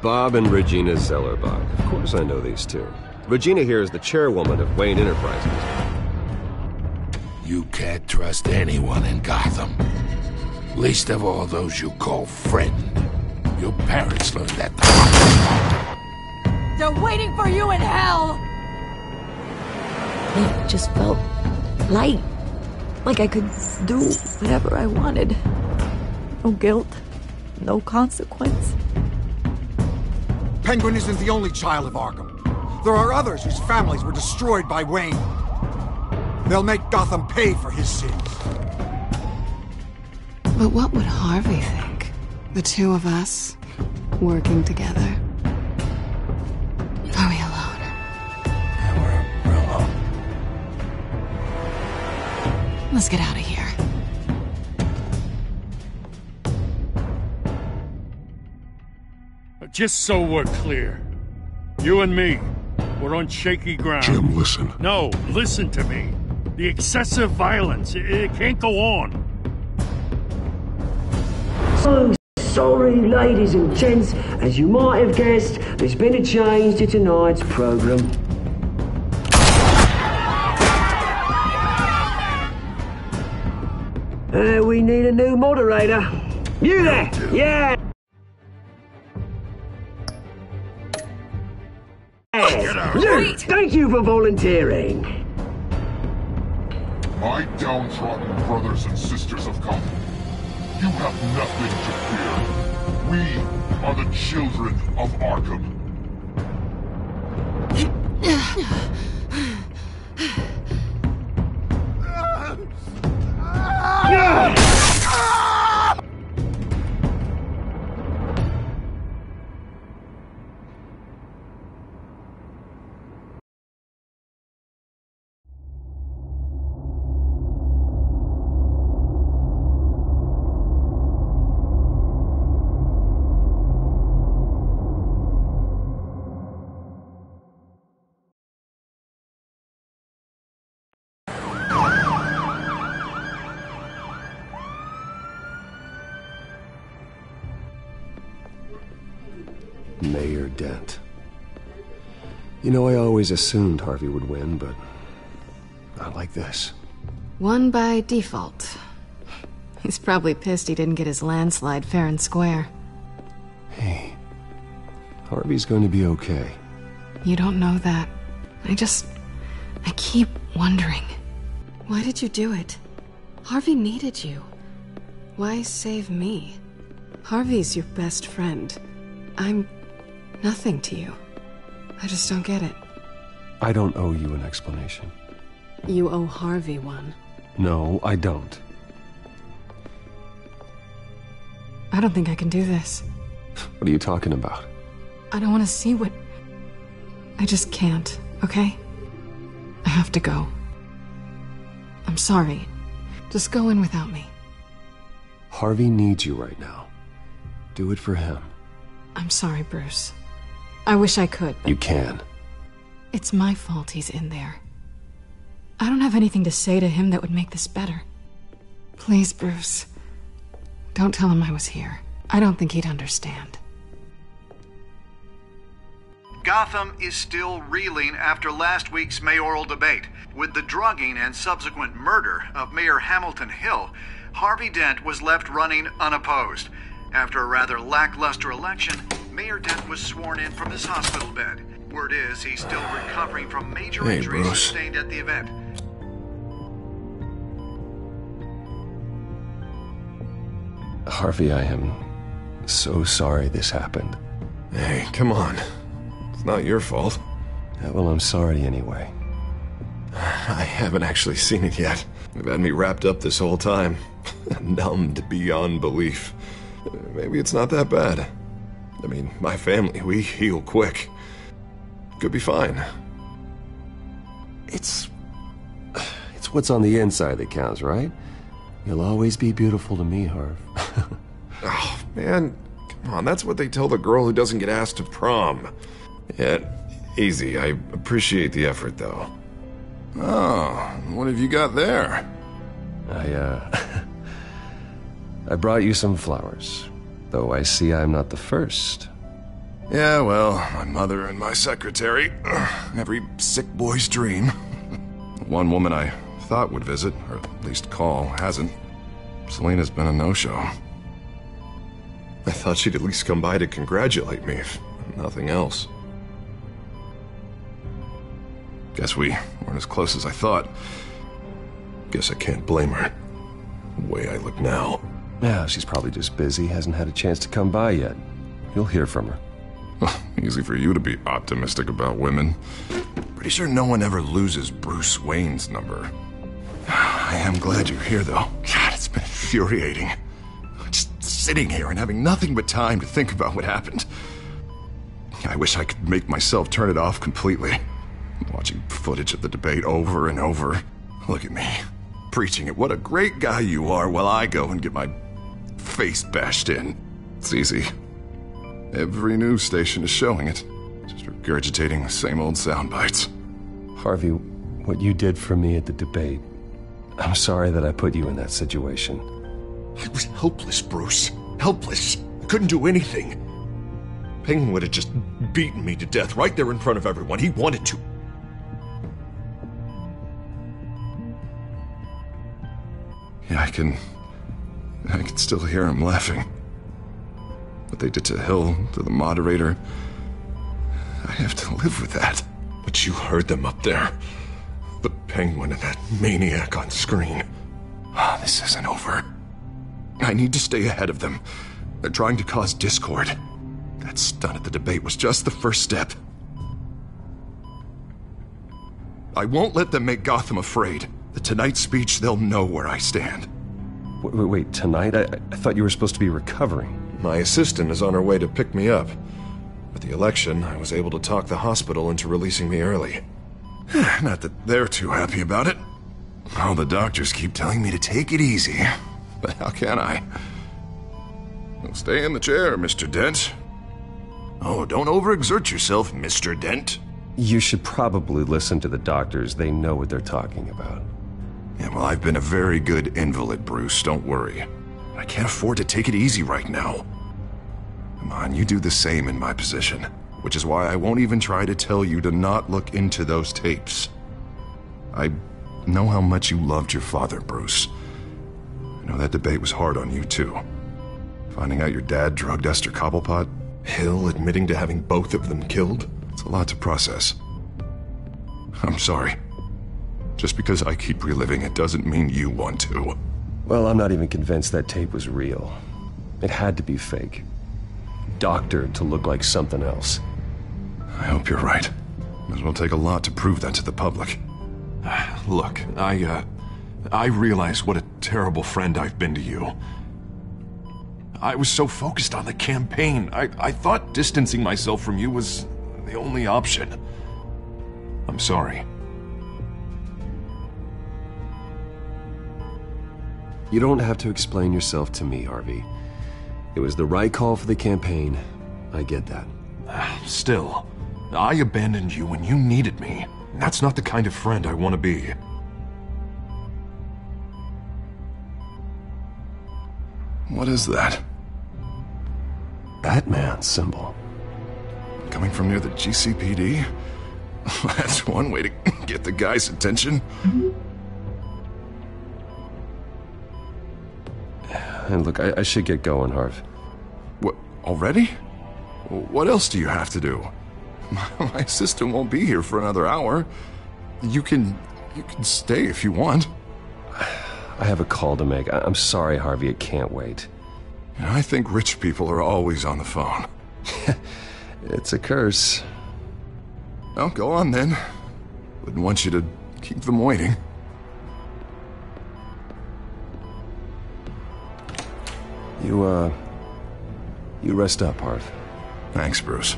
Bob and Regina Zellerbach. Of course I know these two. Regina here is the chairwoman of Wayne Enterprises. You can't trust anyone in Gotham. Least of all those you call friend. Your parents learned that the hard way. They're waiting for you in hell! It just felt light. Like I could do whatever I wanted. No guilt. No consequence. Penguin isn't the only child of Arkham. There are others whose families were destroyed by Wayne. They'll make Gotham pay for his sins. But what would Harvey think? The two of us, working together. Are we alone? Yeah, we're alone. Let's get out of here. Just so we're clear, you and me, we're on shaky ground. Jim, listen. No, listen to me. The excessive violence, it can't go on. So sorry, ladies and gents. As you might have guessed, there's been a change to tonight's program. We need a new moderator. You there? Yeah. Luke, thank you for volunteering. My downtrodden brothers and sisters of Gotham, you have nothing to fear. We are the children of Arkham. Mayor Dent. You know, I always assumed Harvey would win, but not like this. Won by default. He's probably pissed he didn't get his landslide fair and square. Hey, Harvey's going to be okay. You don't know that. I keep wondering. Why did you do it? Harvey needed you. Why save me? Harvey's your best friend. I'm nothing to you. I just don't get it. I don't owe you an explanation. You owe Harvey one. No, I don't. I don't think I can do this. What are you talking about? I don't want to see what... I just can't, okay? I have to go. I'm sorry. Just go in without me. Harvey needs you right now. Do it for him. I'm sorry, Bruce. I wish I could, but... You can. It's my fault he's in there. I don't have anything to say to him that would make this better. Please, Bruce. Don't tell him I was here. I don't think he'd understand. Gotham is still reeling after last week's mayoral debate. With the drugging and subsequent murder of Mayor Hamilton Hill, Harvey Dent was left running unopposed. After a rather lackluster election, Mayor Dent was sworn in from his hospital bed. Word is he's still recovering from major injuries sustained at the event. Harvey, I am so sorry this happened. Hey, come on. It's not your fault. Yeah, well, I'm sorry anyway. I haven't actually seen it yet. They've had me wrapped up this whole time. Numbed beyond belief. Maybe it's not that bad. I mean, my family, we heal quick. Could be fine. It's what's on the inside that counts, right? You'll always be beautiful to me, Harv. Oh, man. Come on, that's what they tell the girl who doesn't get asked to prom. Yeah, easy. I appreciate the effort, though. Oh, what have you got there? I brought you some flowers. Though I see I'm not the first. Yeah, well, my mother and my secretary. Every sick boy's dream. One woman I thought would visit, or at least call, hasn't. Selena's been a no-show. I thought she'd at least come by to congratulate me, if nothing else. Guess we weren't as close as I thought. Guess I can't blame her. The way I look now. Yeah, she's probably just busy, hasn't had a chance to come by yet. You'll hear from her. Easy for you to be optimistic about women. Pretty sure no one ever loses Bruce Wayne's number. I am glad you're here, though. God, it's been infuriating. Just sitting here and having nothing but time to think about what happened. I wish I could make myself turn it off completely. Watching footage of the debate over and over. Look at me, preaching at what a great guy you are while I go and get my face bashed in. It's easy. Every news station is showing it. Just regurgitating the same old sound bites. Harvey, what you did for me at the debate, I'm sorry that I put you in that situation. I was helpless, Bruce. Helpless. I couldn't do anything. Penguin would have just beaten me to death right there in front of everyone. He wanted to. Yeah, I can still hear him laughing. What they did to Hill, to the moderator, I have to live with that. But you heard them up there. The Penguin and that maniac on screen. This isn't over. I need to stay ahead of them. They're trying to cause discord. That stunt at the debate was just the first step. I won't let them make Gotham afraid. The Tonight speech, they'll know where I stand. Wait, tonight? I thought you were supposed to be recovering. My assistant is on her way to pick me up. With the election, I was able to talk the hospital into releasing me early. Not that they're too happy about it. All the doctors keep telling me to take it easy. But how can I? Well, stay in the chair, Mr. Dent. Oh, don't overexert yourself, Mr. Dent. You should probably listen to the doctors. They know what they're talking about. Yeah, well, I've been a very good invalid, Bruce. Don't worry. I can't afford to take it easy right now. Come on, you do the same in my position. Which is why I won't even try to tell you to not look into those tapes. I know how much you loved your father, Bruce. I know that debate was hard on you, too. Finding out your dad drugged Esther Cobblepot, Hill admitting to having both of them killed. It's a lot to process. I'm sorry. Just because I keep reliving it doesn't mean you want to. Well, I'm not even convinced that tape was real. It had to be fake. Doctored to look like something else. I hope you're right. It will take a lot to prove that to the public. Look, I realize what a terrible friend I've been to you. I was so focused on the campaign. I thought distancing myself from you was the only option. I'm sorry. You don't have to explain yourself to me, Harvey. It was the right call for the campaign. I get that. Still, I abandoned you when you needed me. That's not the kind of friend I want to be. What is that? Batman symbol. Coming from near the GCPD? That's one way to get the guy's attention. And look, I should get going, Harv. What, already? What else do you have to do? My assistant won't be here for another hour. You can stay if you want. I have a call to make. I'm sorry, Harvey, it can't wait. I think rich people are always on the phone. It's a curse. Well, go on then. Wouldn't want you to keep them waiting. You rest up, Harv. Thanks, Bruce.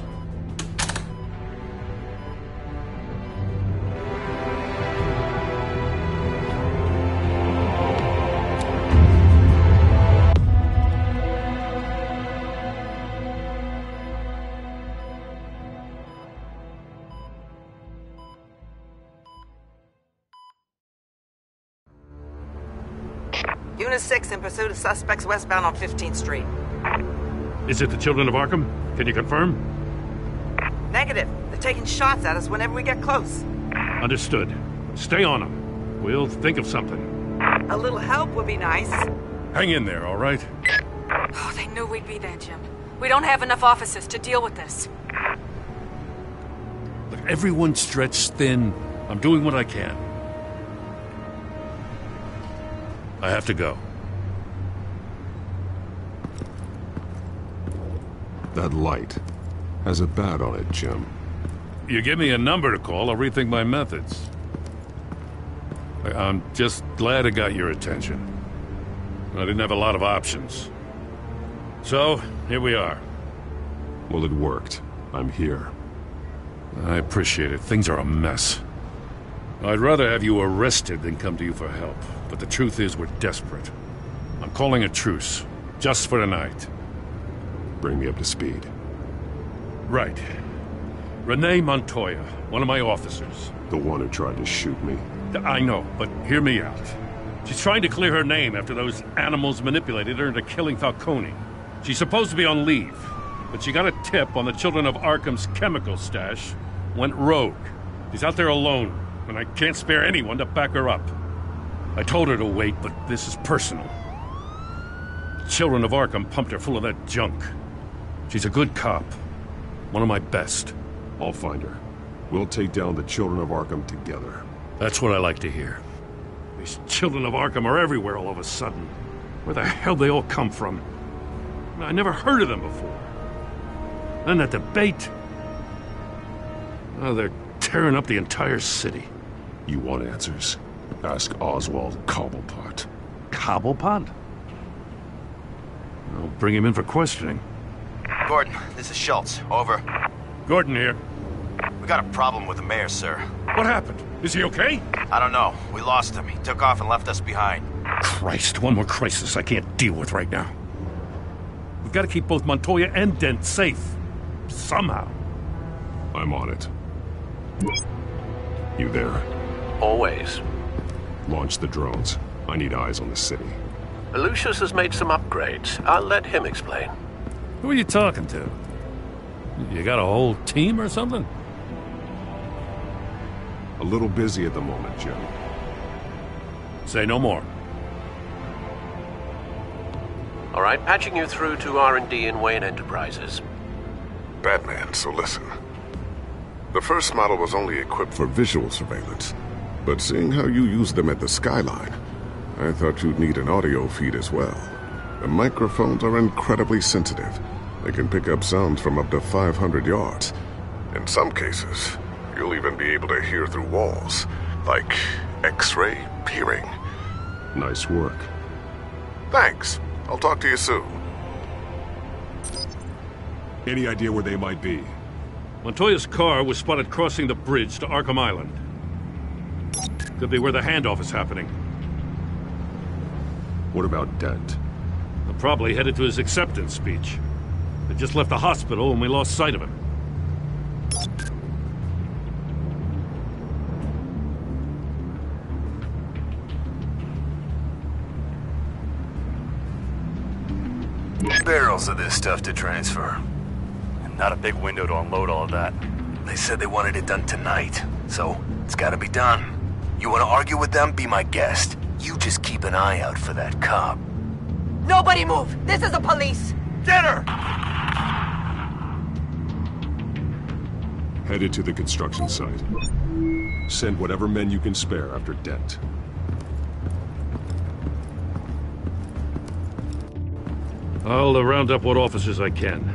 Unit 6 in pursuit of suspects westbound on 15th Street. Is it the Children of Arkham? Can you confirm? Negative. They're taking shots at us whenever we get close. Understood. Stay on them. We'll think of something. A little help would be nice. Hang in there, all right? Oh, they knew we'd be there, Jim. We don't have enough officers to deal with this. Look, everyone's stretched thin. I'm doing what I can. I have to go. That light has a bat on it, Jim. You give me a number to call, I'll rethink my methods. I'm just glad I got your attention. I didn't have a lot of options. So, here we are. Well, it worked. I'm here. I appreciate it. Things are a mess. I'd rather have you arrested than come to you for help. But the truth is, we're desperate. I'm calling a truce. Just for tonight. Bring me up to speed. Right. Renee Montoya, one of my officers. The one who tried to shoot me. I know, but hear me out. She's trying to clear her name after those animals manipulated her into killing Falcone. She's supposed to be on leave, but she got a tip on the Children of Arkham's chemical stash, went rogue. She's out there alone, and I can't spare anyone to back her up. I told her to wait, but this is personal. Children of Arkham pumped her full of that junk. She's a good cop. One of my best. I'll find her. We'll take down the Children of Arkham together. That's what I like to hear. These Children of Arkham are everywhere all of a sudden. Where the hell they all come from? I never heard of them before. And that debate... Oh, they're tearing up the entire city. You want answers? Ask Oswald Cobblepot. Cobblepot? I'll bring him in for questioning. Gordon, this is Schultz. Over. Gordon here. We got a problem with the mayor, sir. What happened? Is he okay? I don't know. We lost him. He took off and left us behind. Christ, one more crisis I can't deal with right now. We've got to keep both Montoya and Dent safe. Somehow. I'm on it. You there? Always. Launch the drones. I need eyes on the city. Lucius has made some upgrades. I'll let him explain. Who are you talking to? You got a whole team or something? A little busy at the moment, Jim. Say no more. All right, patching you through to R&D in Wayne Enterprises. Batman, so listen. The first model was only equipped for visual surveillance, but seeing how you use them at the Skyline, I thought you'd need an audio feed as well. The microphones are incredibly sensitive. They can pick up sounds from up to 500 yards. In some cases, you'll even be able to hear through walls, like X-ray peering. Nice work. Thanks. I'll talk to you soon. Any idea where they might be? Montoya's car was spotted crossing the bridge to Arkham Island. Could be where the handoff is happening. What about Dent? They're probably headed to his acceptance speech. They just left the hospital and we lost sight of him. Barrels of this stuff to transfer. And not a big window to unload all of that. They said they wanted it done tonight, so it's gotta be done. You wanna argue with them? Be my guest. You just keep an eye out for that cop. Nobody move! This is the police! Get her! Headed to the construction site. Send whatever men you can spare after Dent. I'll round up what officers I can.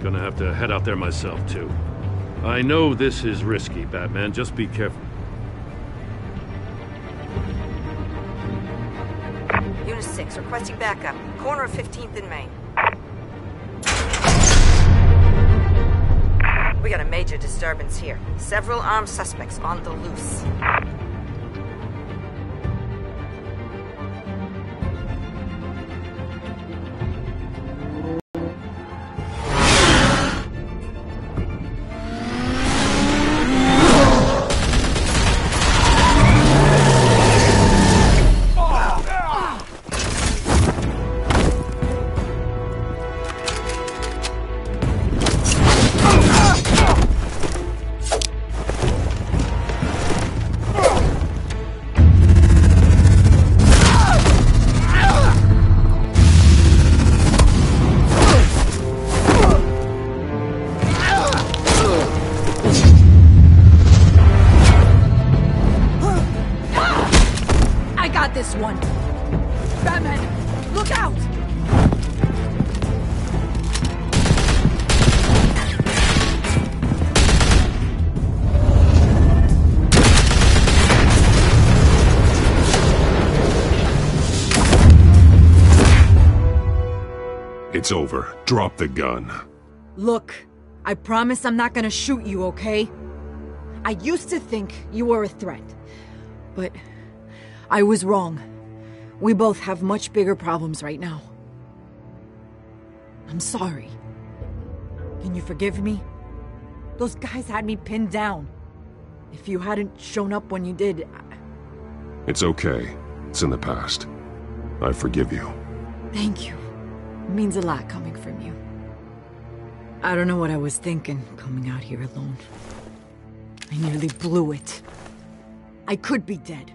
Gonna have to head out there myself, too. I know this is risky, Batman. Just be careful. Unit 6, requesting backup. Corner of 15th and Main. We got a major disturbance here. Several armed suspects on the loose. this one. Batman, look out! It's over. Drop the gun. Look, I promise I'm not gonna shoot you, okay? I used to think you were a threat, but I was wrong. We both have much bigger problems right now. I'm sorry. Can you forgive me? Those guys had me pinned down. If you hadn't shown up when you did... It's okay. It's in the past. I forgive you. Thank you. It means a lot coming from you. I don't know what I was thinking, coming out here alone. I nearly blew it. I could be dead.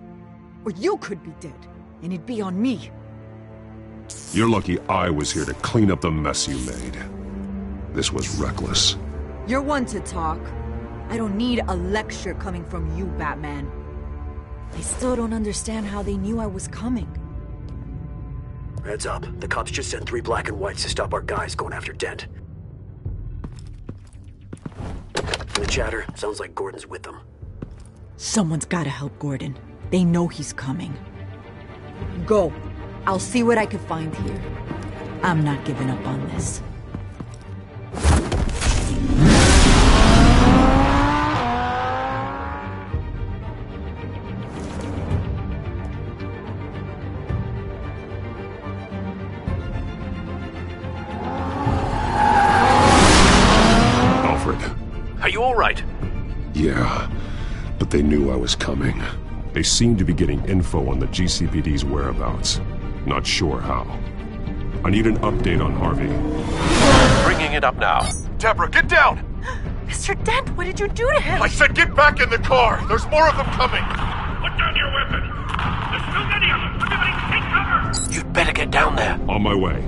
Or you could be dead. And it'd be on me. You're lucky I was here to clean up the mess you made. This was reckless. You're one to talk. I don't need a lecture coming from you, Batman. I still don't understand how they knew I was coming. Heads up. The cops just sent 3 black and whites to stop our guys going after Dent. From the chatter, sounds like Gordon's with them. Someone's gotta help Gordon. They know he's coming. Go. I'll see what I can find here. I'm not giving up on this. Are you all right? Yeah, but they knew I was coming. They seemed to be getting info on the GCPD's whereabouts. Not sure how. I need an update on Harvey. Bringing it up now. Deborah, get down! Mr. Dent, what did you do to him? I said get back in the car! There's more of them coming! Put down your weapon! There's too many of them! Everybody take cover! You'd better get down there. On my way.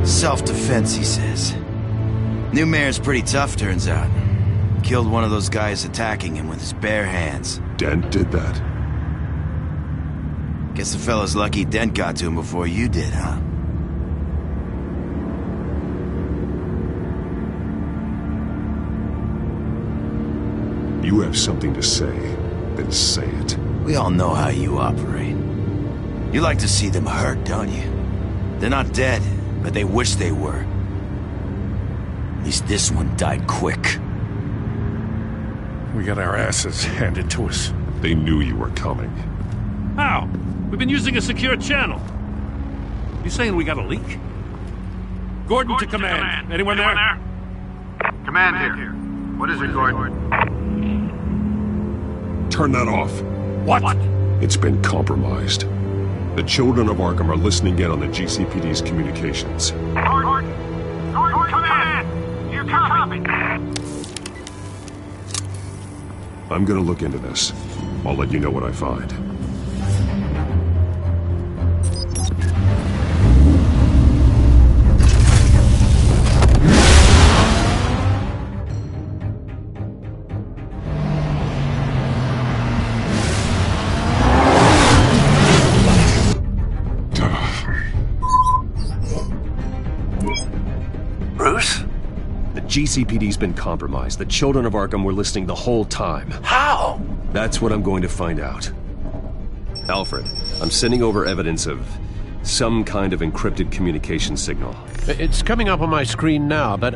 Self-defense, he says. New mayor's pretty tough, turns out. Killed one of those guys attacking him with his bare hands. Dent did that? Guess the fella's lucky Dent got to him before you did, huh? You have something to say, then say it. We all know how you operate. You like to see them hurt, don't you? They're not dead, but they wish they were. At least this one died quick. We got our asses handed to us. They knew you were coming. How? We've been using a secure channel. You saying we got a leak? Gordon to command. Anyone there? Command here. What is it, Gordon? Turn that off. What? It's been compromised. The children of Arkham are listening in on the GCPD's communications. Gordon, command! You copy? I'm gonna look into this. I'll let you know what I find. Bruce? The GCPD's been compromised. The children of Arkham were listening the whole time. How? That's what I'm going to find out. Alfred, I'm sending over evidence of some kind of encrypted communication signal. It's coming up on my screen now, but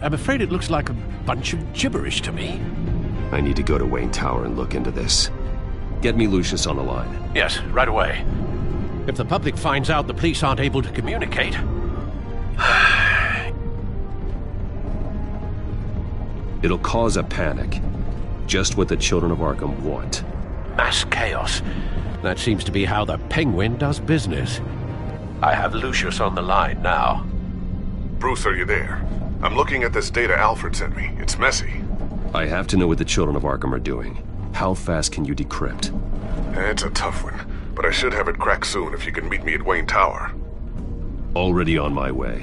I'm afraid it looks like a bunch of gibberish to me. I need to go to Wayne Tower and look into this. Get me Lucius on the line. Yes, right away. If the public finds out the police aren't able to communicate... It'll cause a panic. just what the children of Arkham want. Mass chaos. That seems to be how the Penguin does business. I have Lucius on the line now. Bruce, are you there? I'm looking at this data Alfred sent me. It's messy. I have to know what the children of Arkham are doing. How fast can you decrypt? It's a tough one, but I should have it cracked soon if you can meet me at Wayne Tower. Already on my way.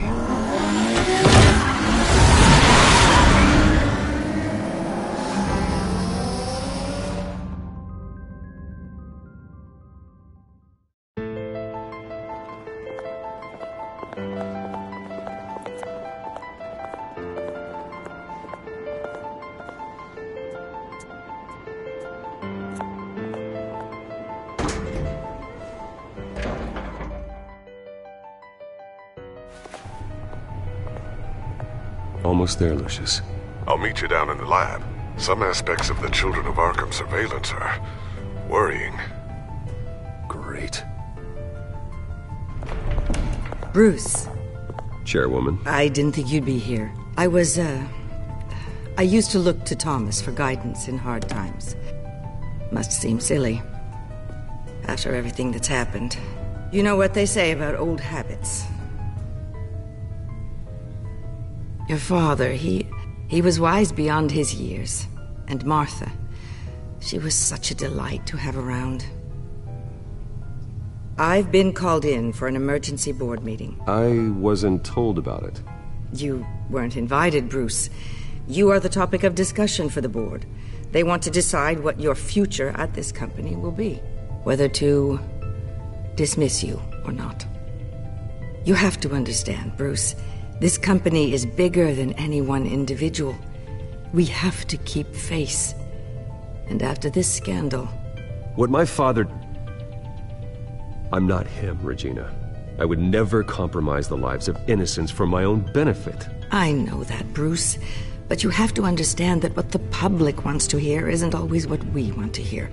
Almost there, Lucius. I'll meet you down in the lab. Some aspects of the Children of Arkham surveillance are worrying. Great. Bruce. Chairwoman. I didn't think you'd be here. I used to look to Thomas for guidance in hard times. Must seem silly. After everything that's happened. You know what they say about old habits. Your father, he was wise beyond his years. And Martha, she was such a delight to have around. I've been called in for an emergency board meeting. I wasn't told about it. You weren't invited, Bruce. You are the topic of discussion for the board. They want to decide what your future at this company will be. Whether to dismiss you or not. You have to understand, Bruce. This company is bigger than any one individual. We have to keep face. And after this scandal... What my father... I'm not him, Regina. I would never compromise the lives of innocents for my own benefit. I know that, Bruce. But you have to understand that what the public wants to hear isn't always what we want to hear.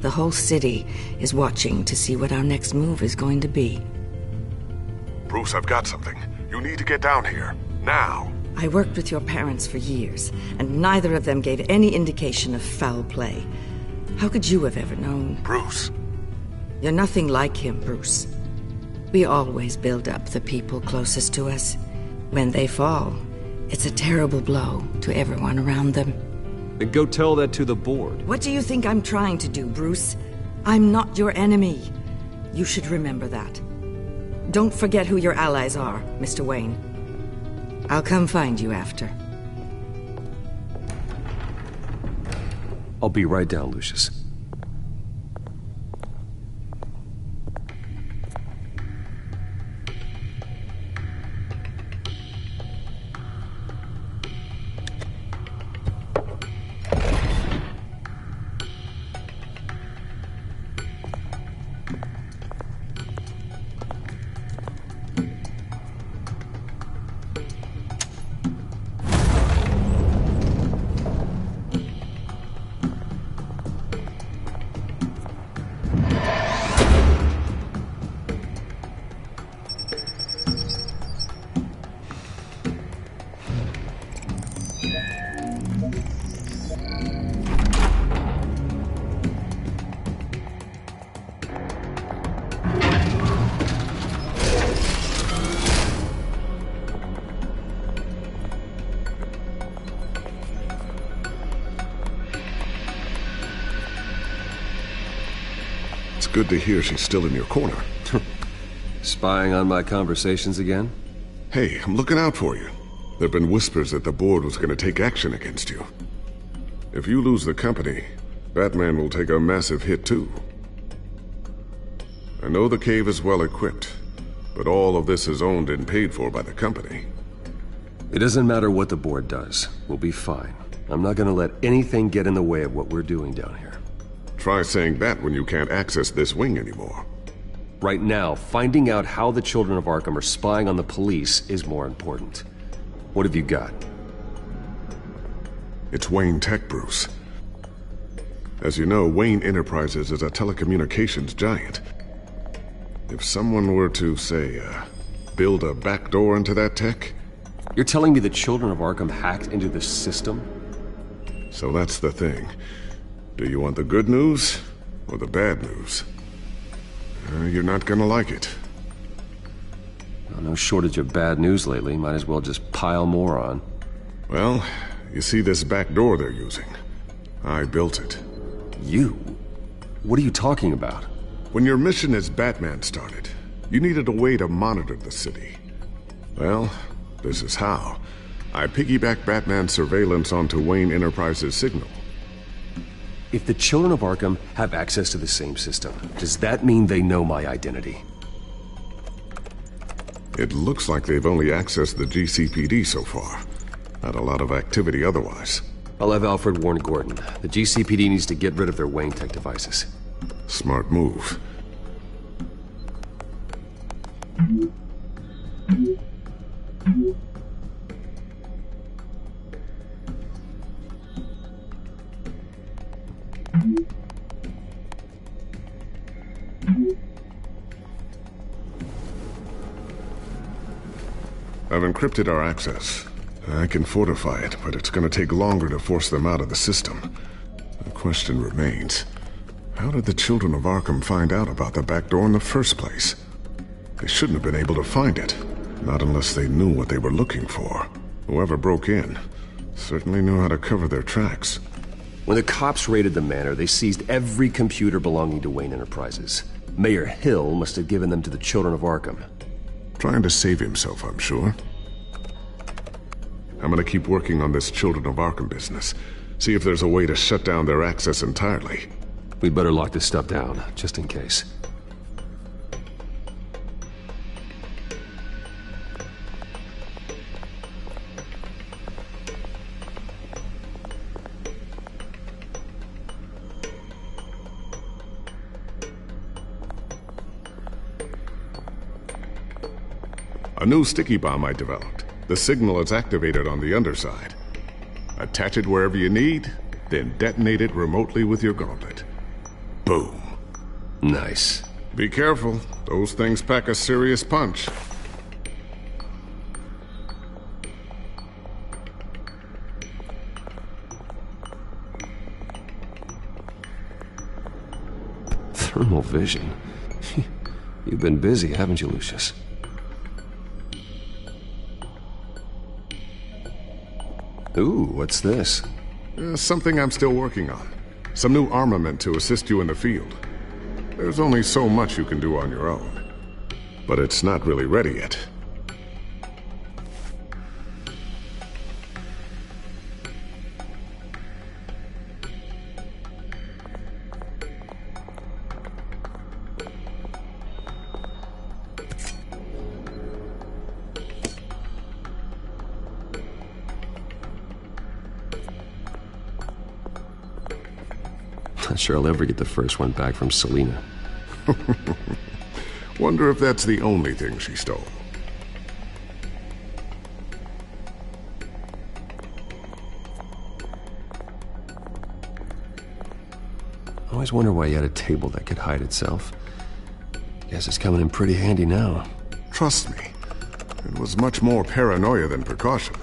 The whole city is watching to see what our next move is going to be. Bruce, I've got something. You need to get down here. Now. I worked with your parents for years, and neither of them gave any indication of foul play. How could you have ever known? Bruce. You're nothing like him, Bruce. We always build up the people closest to us. When they fall, it's a terrible blow to everyone around them. Then go tell that to the board. What do you think I'm trying to do, Bruce? I'm not your enemy. You should remember that. Don't forget who your allies are, Mr. Wayne. I'll come find you after. I'll be right down, Lucius. Good to hear she's still in your corner. Spying on my conversations again? Hey, I'm looking out for you. There've been whispers that the board was going to take action against you. If you lose the company, Batman will take a massive hit too. I know the cave is well equipped, but all of this is owned and paid for by the company. It doesn't matter what the board does. We'll be fine. I'm not going to let anything get in the way of what we're doing down here. Try saying that when you can't access this wing anymore. Right now, finding out how the Children of Arkham are spying on the police is more important. What have you got? It's Wayne Tech, Bruce. As you know, Wayne Enterprises is a telecommunications giant. If someone were to, say, build a backdoor into that tech... You're telling me the Children of Arkham hacked into the system? So that's the thing. Do you want the good news or the bad news? You're not gonna like it. Well, no shortage of bad news lately. Might as well just pile more on. Well, you see this back door they're using? I built it. You? What are you talking about? When your mission as Batman started, you needed a way to monitor the city. Well, this is how. I piggybacked Batman's surveillance onto Wayne Enterprises' signal. If the children of Arkham have access to the same system, does that mean they know my identity? It looks like they've only accessed the GCPD so far. Not a lot of activity otherwise. I'll have Alfred warn Gordon. The GCPD needs to get rid of their Wayne Tech devices. Smart move. I've encrypted our access. I can fortify it, but it's gonna take longer to force them out of the system. The question remains, how did the children of Arkham find out about the back door in the first place? They shouldn't have been able to find it. Not unless they knew what they were looking for. Whoever broke in certainly knew how to cover their tracks. When the cops raided the manor, they seized every computer belonging to Wayne Enterprises. Mayor Hill must have given them to the children of Arkham. Trying to save himself, I'm sure. I'm gonna keep working on this Children of Arkham business. See if there's a way to shut down their access entirely. We'd better lock this stuff down, just in case. A new sticky bomb I developed. The signal is activated on the underside. Attach it wherever you need, then detonate it remotely with your gauntlet. Boom. Nice. Be careful. Those things pack a serious punch. Thermal vision. You've been busy, haven't you, Lucius? Ooh, what's this? Something I'm still working on. Some new armament to assist you in the field. There's only so much you can do on your own. But it's not really ready yet. Not sure I'll ever get the first one back from Selina. Wonder if that's the only thing she stole. I always wonder why you had a table that could hide itself. Guess it's coming in pretty handy now. Trust me, it was much more paranoia than precaution.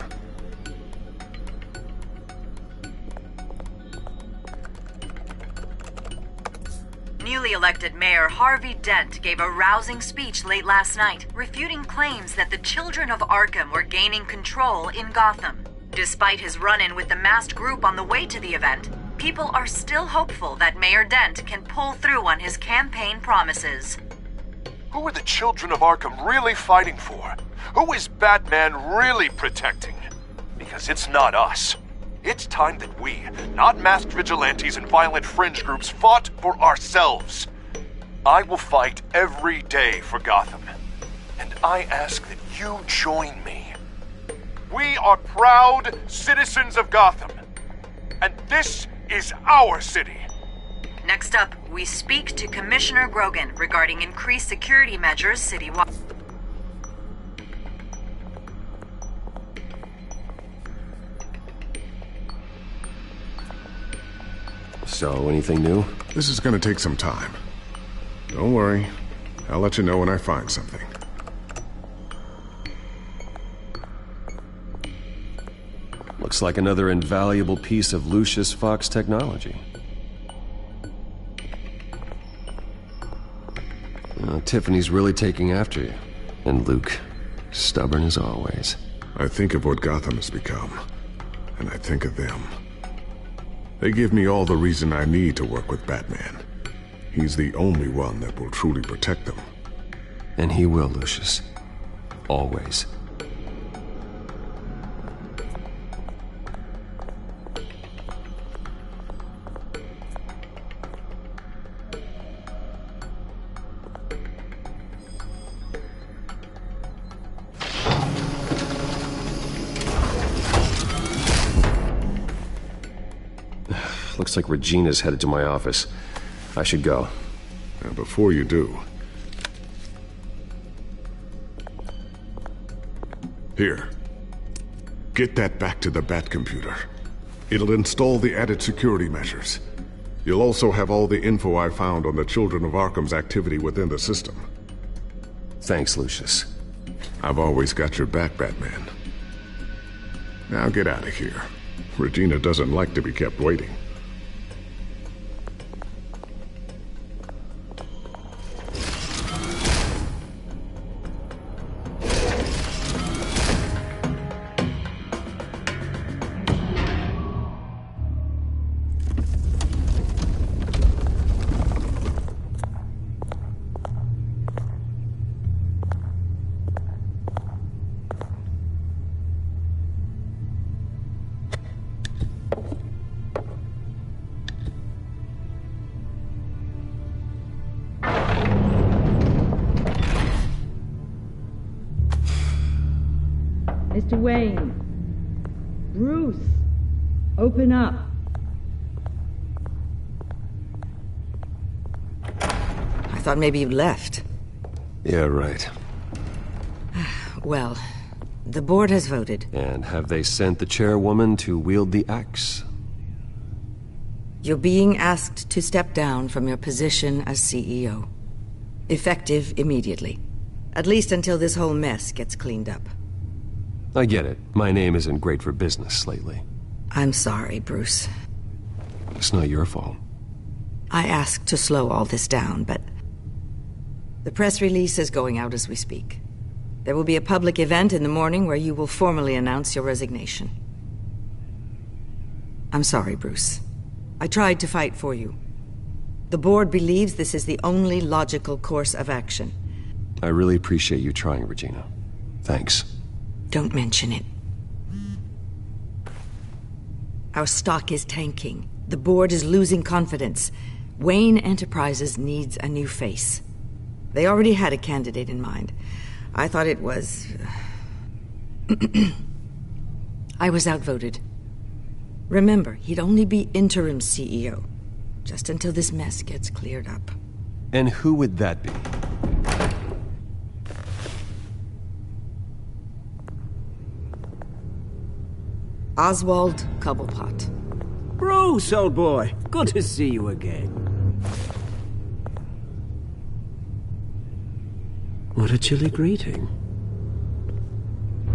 Newly elected Mayor Harvey Dent gave a rousing speech late last night, refuting claims that the children of Arkham were gaining control in Gotham. Despite his run-in with the masked group on the way to the event, people are still hopeful that Mayor Dent can pull through on his campaign promises. Who are the children of Arkham really fighting for? Who is Batman really protecting? Because it's not us. It's time that we, not masked vigilantes and violent fringe groups, fought for ourselves. I will fight every day for Gotham. And I ask that you join me. We are proud citizens of Gotham. And this is our city. Next up, we speak to Commissioner Grogan regarding increased security measures citywide. So, anything new? This is gonna take some time. Don't worry. I'll let you know when I find something. Looks like another invaluable piece of Lucius Fox technology. Tiffany's really taking after you. And Luke, stubborn as always. I think of what Gotham has become, and I think of them. They give me all the reason I need to work with Batman. He's the only one that will truly protect them. And he will, Lucius. Always. Looks like Regina's headed to my office. I should go. And before you do... Here. Get that back to the Bat computer. It'll install the added security measures. You'll also have all the info I found on the Children of Arkham's activity within the system. Thanks, Lucius. I've always got your back, Batman. Now get out of here. Regina doesn't like to be kept waiting. Mr. Wayne. Bruce. Open up. I thought maybe you left. Yeah, right. Well, the board has voted. And have they sent the chairwoman to wield the axe? You're being asked to step down from your position as CEO. Effective immediately. At least until this whole mess gets cleaned up. I get it. My name isn't great for business lately. I'm sorry, Bruce. It's not your fault. I asked to slow all this down, but... the press release is going out as we speak. There will be a public event in the morning where you will formally announce your resignation. I'm sorry, Bruce. I tried to fight for you. The board believes this is the only logical course of action. I really appreciate you trying, Regina. Thanks. Don't mention it. Our stock is tanking. The board is losing confidence. Wayne Enterprises needs a new face. They already had a candidate in mind. I thought it was... I was outvoted. Remember, he'd only be interim CEO, just until this mess gets cleared up. And who would that be? Oswald Cobblepot. Bruce, old boy. Good to see you again. What a chilly greeting.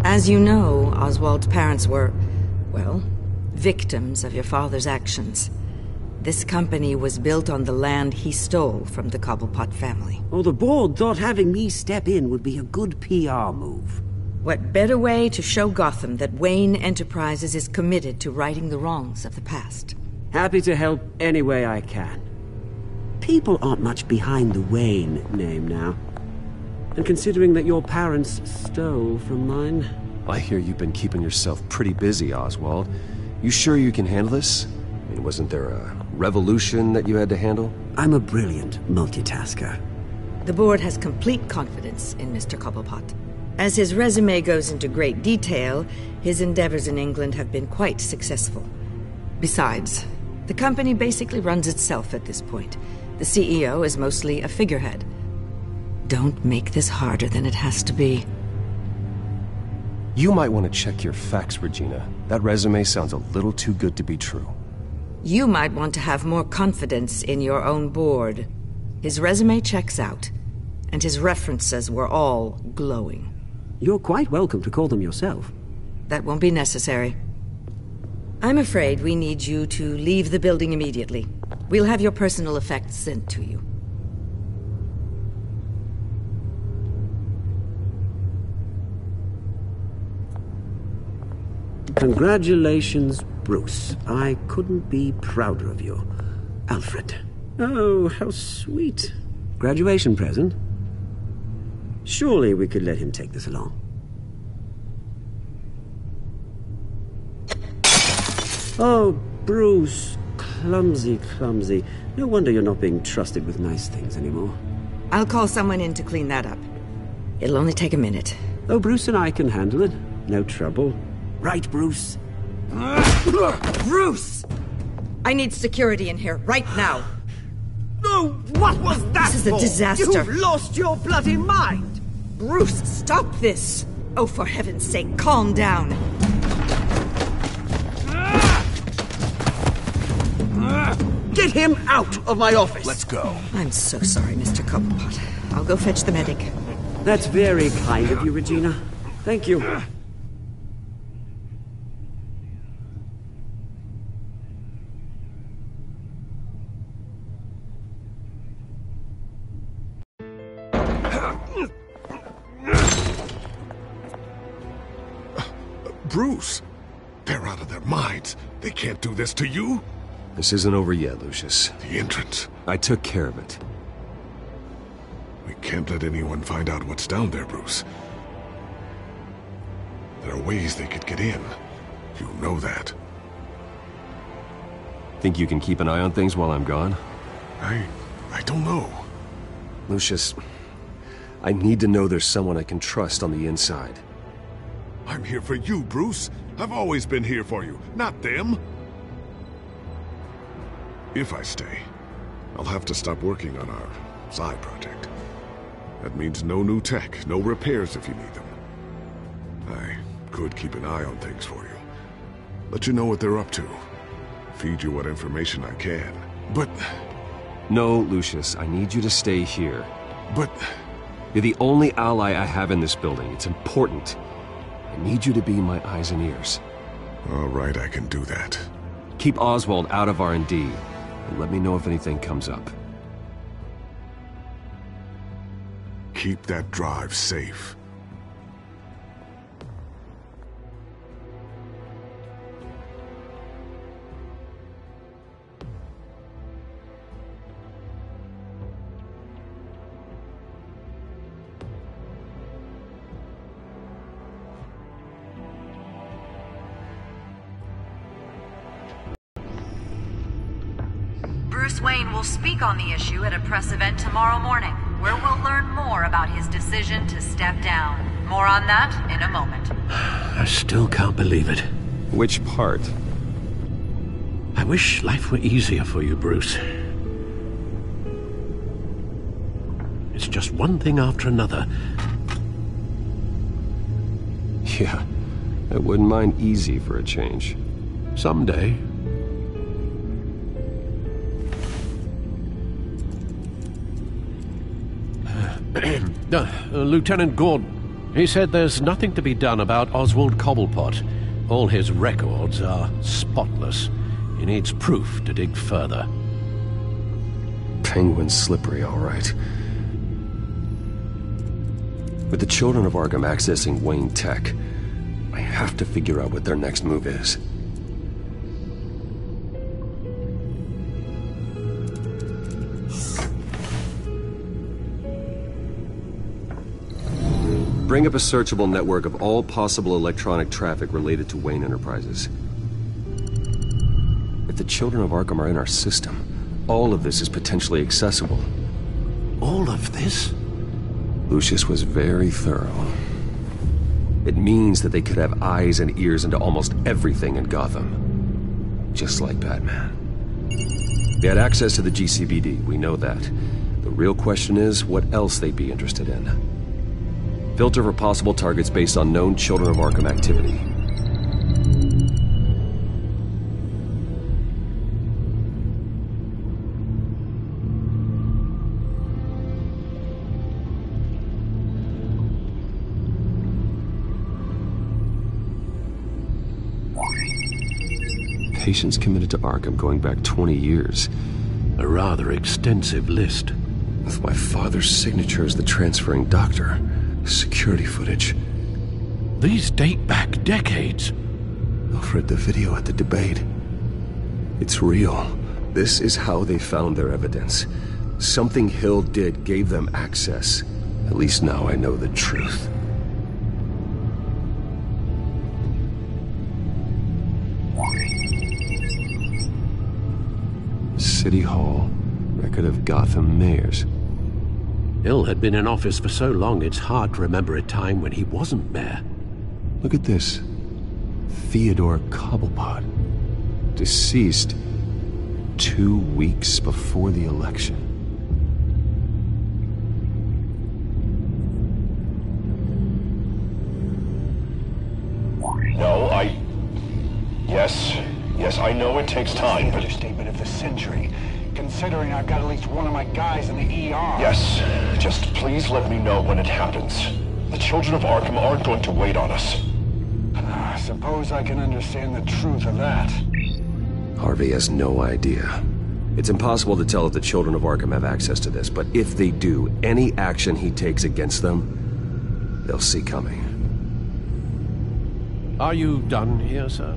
As you know, Oswald's parents were, well, victims of your father's actions. This company was built on the land he stole from the Cobblepot family. Oh, the board thought having me step in would be a good PR move. What better way to show Gotham that Wayne Enterprises is committed to righting the wrongs of the past? Happy to help any way I can. People aren't much behind the Wayne name now. And considering that your parents stole from mine... I hear you've been keeping yourself pretty busy, Oswald. You sure you can handle this? I mean, wasn't there a revolution that you had to handle? I'm a brilliant multitasker. The board has complete confidence in Mr. Cobblepot. As his resume goes into great detail, his endeavors in England have been quite successful. Besides, the company basically runs itself at this point. The CEO is mostly a figurehead. Don't make this harder than it has to be. You might want to check your facts, Regina. That resume sounds a little too good to be true. You might want to have more confidence in your own board. His resume checks out, and his references were all glowing. You're quite welcome to call them yourself. That won't be necessary. I'm afraid we need you to leave the building immediately. We'll have your personal effects sent to you. Congratulations, Bruce. I couldn't be prouder of you. Alfred. Oh, how sweet. Graduation present? Surely we could let him take this along. Oh, Bruce. Clumsy, clumsy. No wonder you're not being trusted with nice things anymore. I'll call someone in to clean that up. It'll only take a minute. Oh, Bruce and I can handle it. No trouble. Right, Bruce? Bruce! I need security in here, right now. No, what was that? This is a disaster. You've lost your bloody mind! Bruce, stop this! Oh, for heaven's sake, calm down. Get him out of my office! Let's go. I'm so sorry, Mr. Cobblepot. I'll go fetch the medic. That's very kind of you, Regina. Thank you. Bruce, they're out of their minds. They can't do this to you. This isn't over yet, Lucius. The entrance. I took care of it. We can't let anyone find out what's down there, Bruce. There are ways they could get in. You know that. Think you can keep an eye on things while I'm gone? I don't know. Lucius, I need to know there's someone I can trust on the inside. I'm here for you, Bruce. I've always been here for you, not them. If I stay, I'll have to stop working on our side project. That means no new tech, no repairs if you need them. I could keep an eye on things for you. Let you know what they're up to. Feed you what information I can. But... No, Lucius, I need you to stay here. But... You're the only ally I have in this building. It's important. I need you to be my eyes and ears. All right, I can do that. Keep Oswald out of R&D, and let me know if anything comes up. Keep that drive safe. Bruce Wayne will speak on the issue at a press event tomorrow morning, where we'll learn more about his decision to step down. More on that in a moment. I still can't believe it. Which part? I wish life were easier for you, Bruce. It's just one thing after another. Yeah, I wouldn't mind easy for a change. Someday. Lieutenant Gordon, he said there's nothing to be done about Oswald Cobblepot. All his records are spotless. He needs proof to dig further. Penguin's slippery, all right. With the children of Arkham accessing Wayne Tech, I have to figure out what their next move is. Bring up a searchable network of all possible electronic traffic related to Wayne Enterprises. If the children of Arkham are in our system, all of this is potentially accessible. All of this? Lucius was very thorough. It means that they could have eyes and ears into almost everything in Gotham. Just like Batman. They had access to the GCPD, we know that. The real question is, what else they'd be interested in. Filter for possible targets based on known Children of Arkham activity. Patients committed to Arkham going back 20 years. A rather extensive list. With my father's signature as the transferring doctor. Security footage. These date back decades. Alfred, the video at the debate. It's real. This is how they found their evidence. Something Hill did gave them access. At least now I know the truth. City Hall. Record of Gotham mayors. Hill had been in office for so long it's hard to remember a time when he wasn't mayor. Look at this. Theodore Cobblepot. Deceased 2 weeks before the election. No, Yes, I know it takes time, but... Understatement of the century, considering I've got at least one of my guys in the ER. Yes, just please let me know when it happens. The children of Arkham aren't going to wait on us. I suppose I can understand the truth of that. Harvey has no idea. It's impossible to tell if the children of Arkham have access to this, but if they do, any action he takes against them, they'll see coming. Are you done here, sir?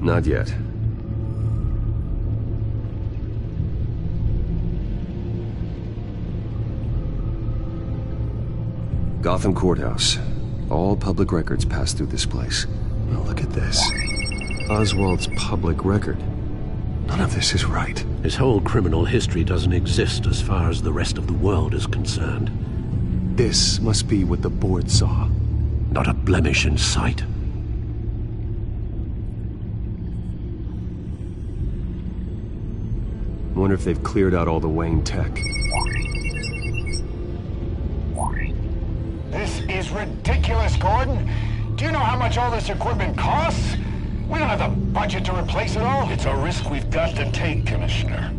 Not yet. Gotham Courthouse. All public records pass through this place. Now look at this. Oswald's public record. None of this is right. His whole criminal history doesn't exist as far as the rest of the world is concerned. This must be what the board saw. Not a blemish in sight. I wonder if they've cleared out all the Wayne tech. This is ridiculous, Gordon. Do you know how much all this equipment costs? We don't have the budget to replace it all. It's a risk we've got to take, Commissioner.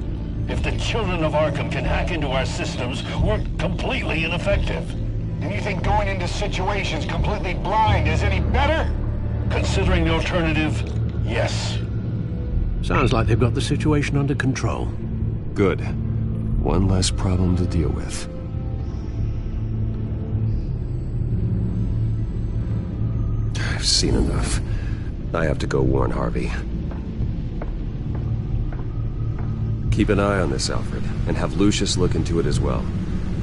If the children of Arkham can hack into our systems, we're completely ineffective. And you think going into situations completely blind is any better? Considering the alternative, yes. Sounds like they've got the situation under control. Good. One less problem to deal with. I've seen enough. I have to go warn Harvey. Keep an eye on this, Alfred, and have Lucius look into it as well.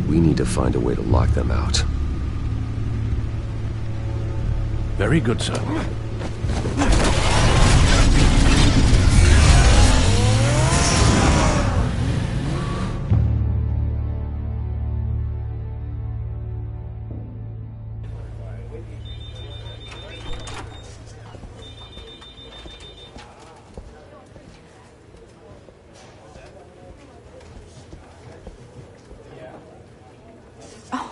We need to find a way to lock them out. Very good, sir.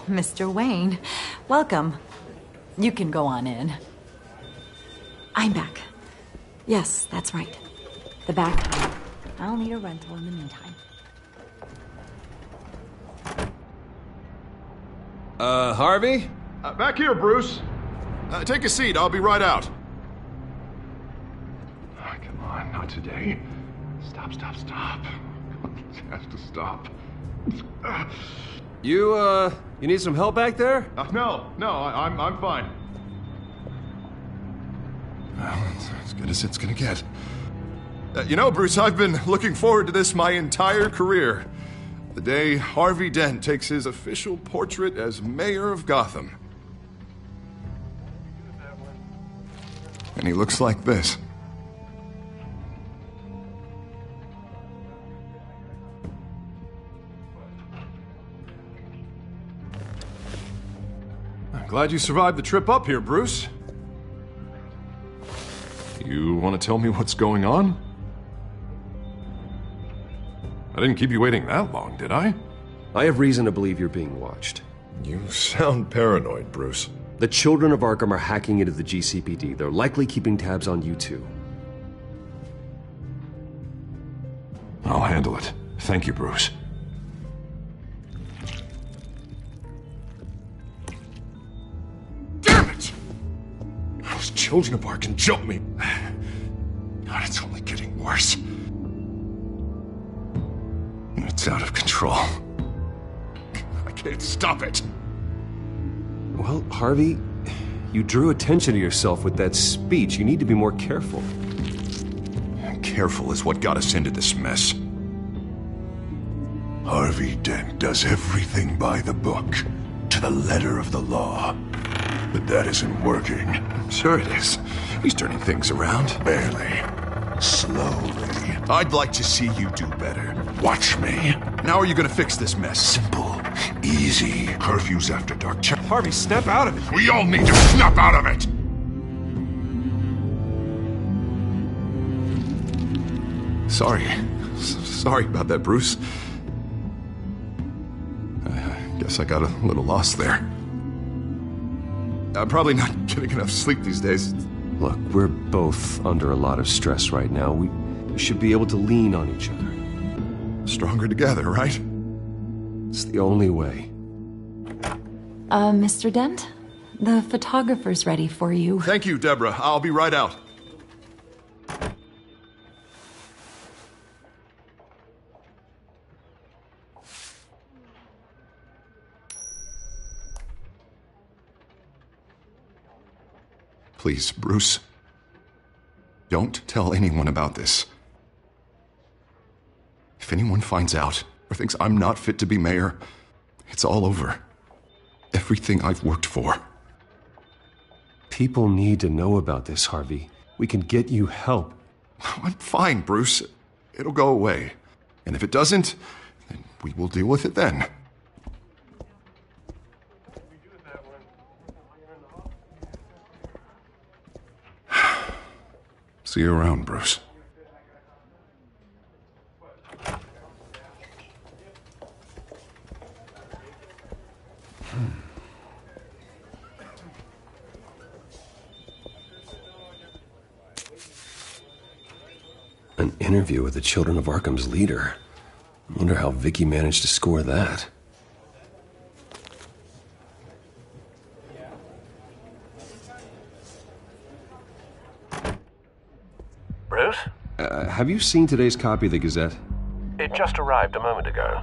Mr. Wayne, welcome. You can go on in. I'm back. Yes, that's right. The back home. I'll need a rental in the meantime. Harvey? Back here, Bruce. Take a seat. I'll be right out. Oh, come on, not today. Stop. This has to stop. You need some help back there? No, I'm fine. Well, it's as good as it's gonna get. You know, Bruce, I've been looking forward to this my entire career. The day Harvey Dent takes his official portrait as mayor of Gotham. And he looks like this. I'm glad you survived the trip up here, Bruce. You want to tell me what's going on? I didn't keep you waiting that long, did I? I have reason to believe you're being watched. You sound paranoid, Bruce. The children of Arkham are hacking into the GCPD. They're likely keeping tabs on you too. I'll handle it. Thank you, Bruce. Damn it! Those children of Arkham jumped me. God, it's only getting worse. It's out of control. I can't stop it. Well, Harvey, you drew attention to yourself with that speech. You need to be more careful. Careful is what got us into this mess. Harvey Dent does everything by the book, to the letter of the law. But that isn't working. Sure it is. He's turning things around. Barely. Slowly. I'd like to see you do better. Watch me. Now are you gonna fix this mess? Simple. Easy. Curfews after dark. Harvey, snap out of it. We all need to snap out of it! Sorry about that, Bruce. I guess I got a little lost there. I'm probably not getting enough sleep these days. Look, we're both under a lot of stress right now. We should be able to lean on each other. Stronger together, right? It's the only way. Mr. Dent? The photographer's ready for you. Thank you, Deborah. I'll be right out. Please, Bruce. Don't tell anyone about this. If anyone finds out or thinks I'm not fit to be mayor, it's all over. Everything I've worked for. People need to know about this, Harvey. We can get you help. I'm fine, Bruce. It'll go away. And if it doesn't, then we will deal with it then. See you around, Bruce. An interview with the Children of Arkham's leader. I wonder how Vicky managed to score that. Bruce? Have you seen today's copy of the Gazette? It just arrived a moment ago.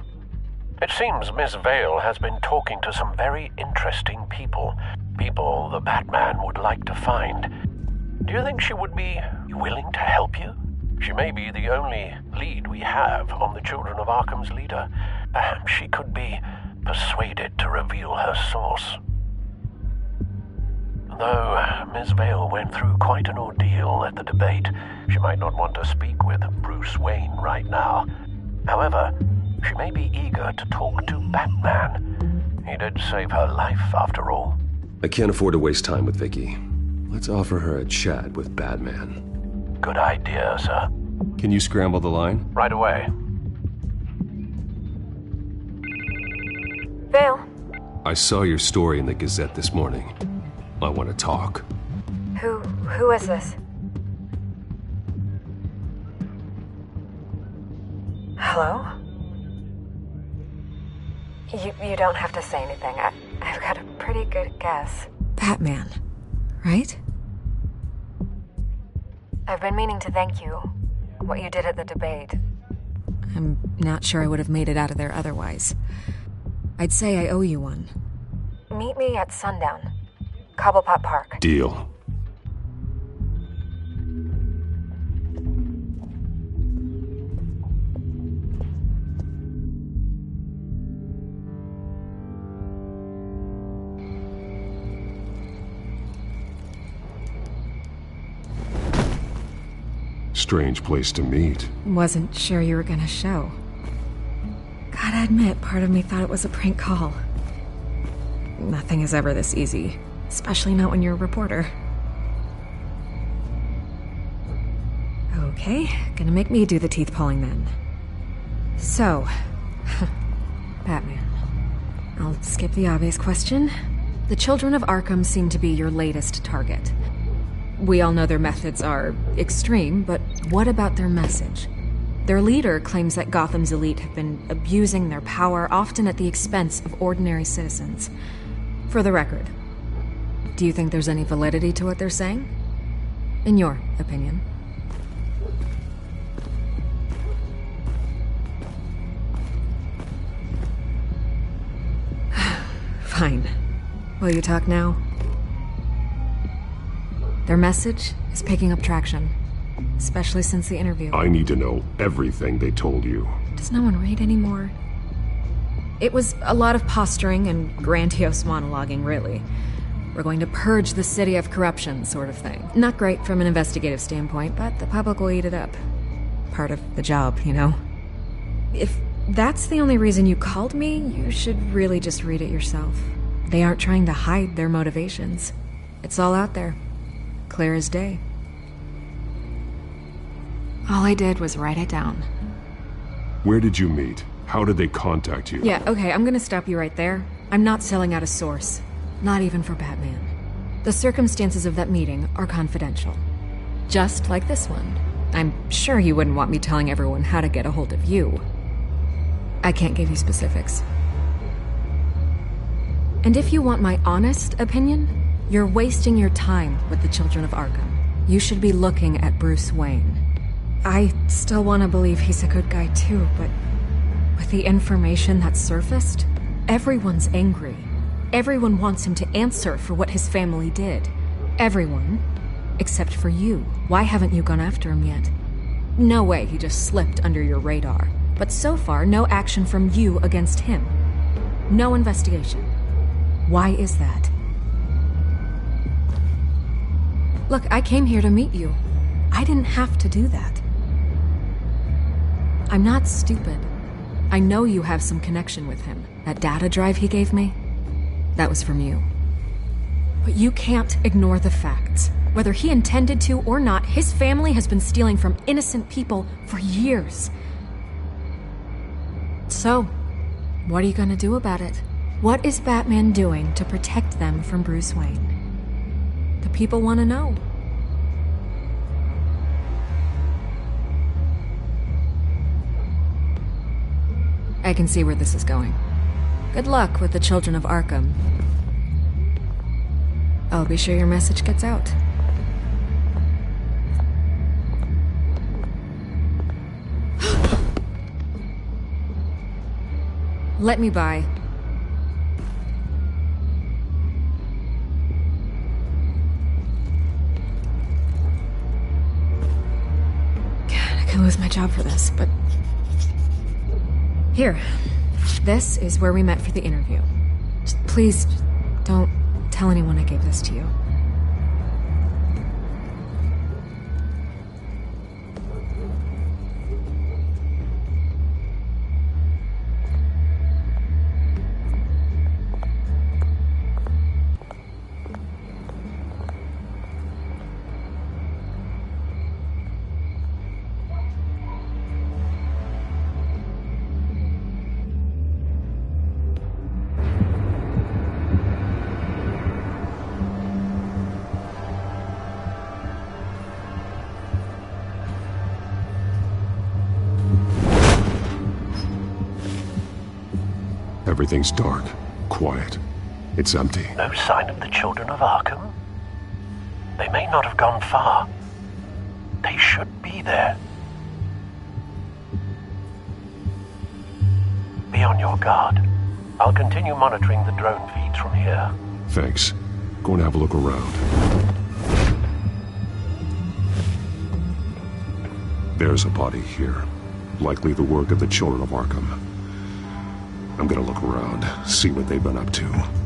It seems Miss Vale has been talking to some very interesting people. People the Batman would like to find. Do you think she would be willing to help you? She may be the only lead we have on the Children of Arkham's leader. Perhaps she could be persuaded to reveal her source. Though Miss Vale went through quite an ordeal at the debate, she might not want to speak with Bruce Wayne right now. However, she may be eager to talk to Batman. He did save her life, after all. I can't afford to waste time with Vicky. Let's offer her a chat with Batman. Good idea, sir. Can you scramble the line? Right away. Vale. I saw your story in the Gazette this morning. I want to talk. Who is this? Hello? You don't have to say anything. I've got a pretty good guess. Batman, right? I've been meaning to thank you. What you did at the debate. I'm not sure I would have made it out of there otherwise. I'd say I owe you one. Meet me at sundown. Cobblepot Park. Deal. Strange place to meet. Wasn't sure you were gonna show. Gotta admit, part of me thought it was a prank call. Nothing is ever this easy, especially not when you're a reporter. Okay, gonna make me do the teeth pulling then. So, Batman. I'll skip the obvious question. The Children of Arkham seem to be your latest target. We all know their methods are extreme, but what about their message? Their leader claims that Gotham's elite have been abusing their power, often at the expense of ordinary citizens. For the record, Do you think there's any validity to what they're saying? In your opinion? Fine. Will you talk now? Their message is picking up traction, especially since the interview. I need to know everything they told you. Does no one read anymore? It was a lot of posturing and grandiose monologuing, really. We're going to purge the city of corruption, sort of thing. Not great from an investigative standpoint, but the public will eat it up. Part of the job, you know? If that's the only reason you called me, you should really just read it yourself. They aren't trying to hide their motivations. It's all out there. Clear as day. All I did was write it down. Where did you meet? How did they contact you? Yeah, okay, I'm gonna stop you right there. I'm not selling out a source. Not even for Batman. The circumstances of that meeting are confidential. Just like this one. I'm sure you wouldn't want me telling everyone how to get a hold of you. I can't give you specifics. And if you want my honest opinion, you're wasting your time with the Children of Arkham. You should be looking at Bruce Wayne. I still want to believe he's a good guy too, but with the information that's surfaced, everyone's angry. Everyone wants him to answer for what his family did. Everyone, except for you. Why haven't you gone after him yet? No way he just slipped under your radar. But so far, no action from you against him. No investigation. Why is that? Look, I came here to meet you. I didn't have to do that. I'm not stupid. I know you have some connection with him. That data drive he gave me, that was from you. But you can't ignore the facts. Whether he intended to or not, his family has been stealing from innocent people for years. So, what are you gonna do about it? What is Batman doing to protect them from Bruce Wayne? The people want to know. I can see where this is going. Good luck with the Children of Arkham. I'll be sure your message gets out. Let me by. I could lose my job for this, but... Here. This is where we met for the interview. Just please, don't tell anyone I gave this to you. Everything's dark, quiet. It's empty. No sign of the Children of Arkham? They may not have gone far. They should be there. Be on your guard. I'll continue monitoring the drone feeds from here. Thanks. Go and have a look around. There's a body here. Likely the work of the Children of Arkham. I'm gonna look around, see what they've been up to.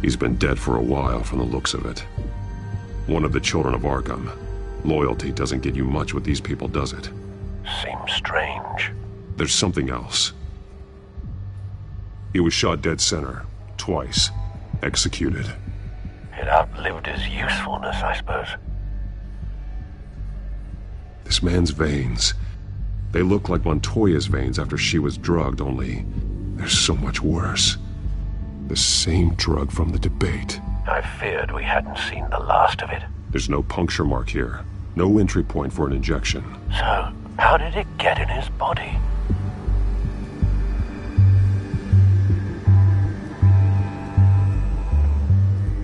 He's been dead for a while from the looks of it. One of the children of Arkham. Loyalty doesn't get you much with these people, does it? Seems strange. There's something else. He was shot dead center, twice, executed. It outlived his usefulness, I suppose. This man's veins, they look like Montoya's veins after she was drugged, only they're so much worse. The same drug from the debate. I feared we hadn't seen the last of it. There's no puncture mark here. No entry point for an injection. So, how did it get in his body?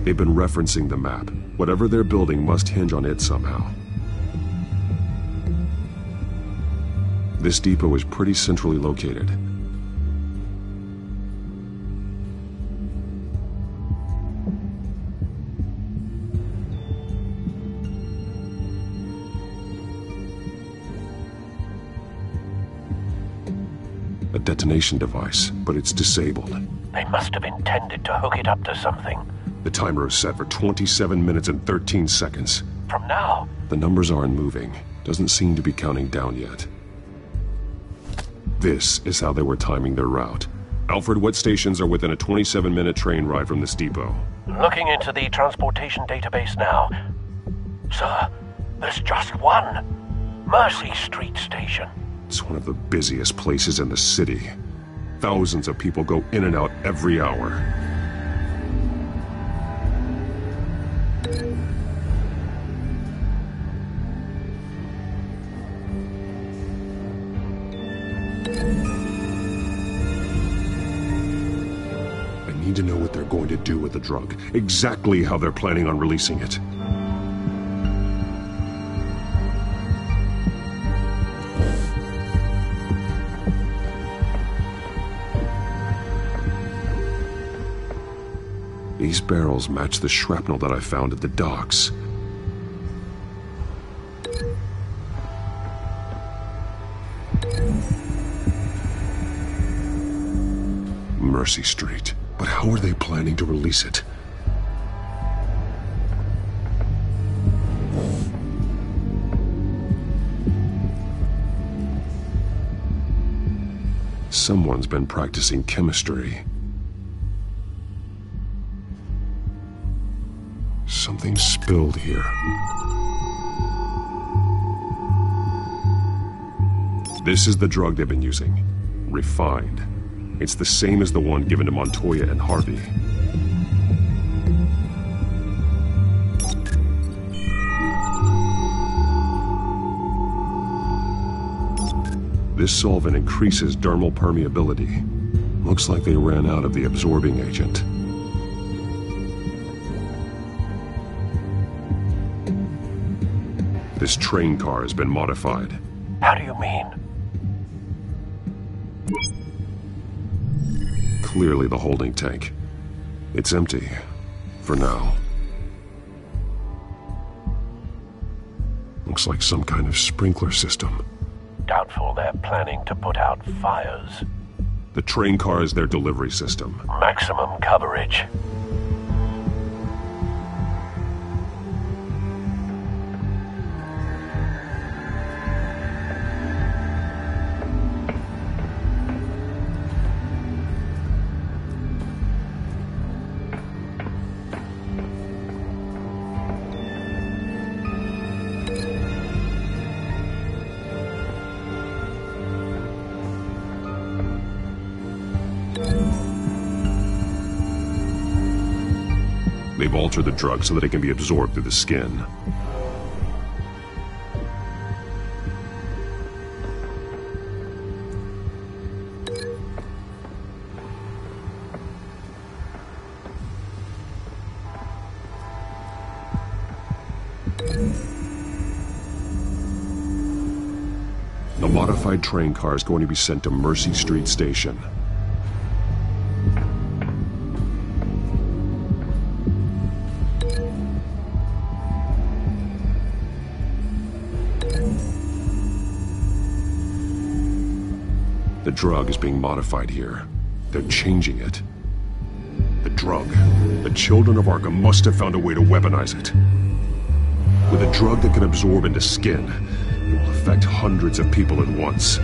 They've been referencing the map. Whatever they're building must hinge on it somehow. This depot is pretty centrally located. A detonation device, but it's disabled. They must have intended to hook it up to something. The timer is set for 27 minutes and 13 seconds. From now? The numbers aren't moving. Doesn't seem to be counting down yet. This is how they were timing their route. Alfred, what stations are within a 27-minute train ride from this depot? Looking into the transportation database now. Sir, there's just one. Mercy Street Station. It's one of the busiest places in the city. Thousands of people go in and out every hour. I need to know what they're going to do with the drug. Exactly how they're planning on releasing it. These barrels match the shrapnel that I found at the docks. Mercy Street. But how are they planning to release it? Someone's been practicing chemistry. Something spilled here. This is the drug they've been using. Refined. It's the same as the one given to Montoya and Harvey. This solvent increases dermal permeability. Looks like they ran out of the absorbing agent. This train car has been modified. How do you mean? Clearly the holding tank. It's empty. For now. Looks like some kind of sprinkler system. Doubtful they're planning to put out fires. The train car is their delivery system. Maximum coverage. They've altered the drug so that it can be absorbed through the skin. The modified train car is going to be sent to Mercy Street Station. The drug is being modified here. They're changing it. The drug. The children of Arkham must have found a way to weaponize it. With a drug that can absorb into skin, it will affect hundreds of people at once.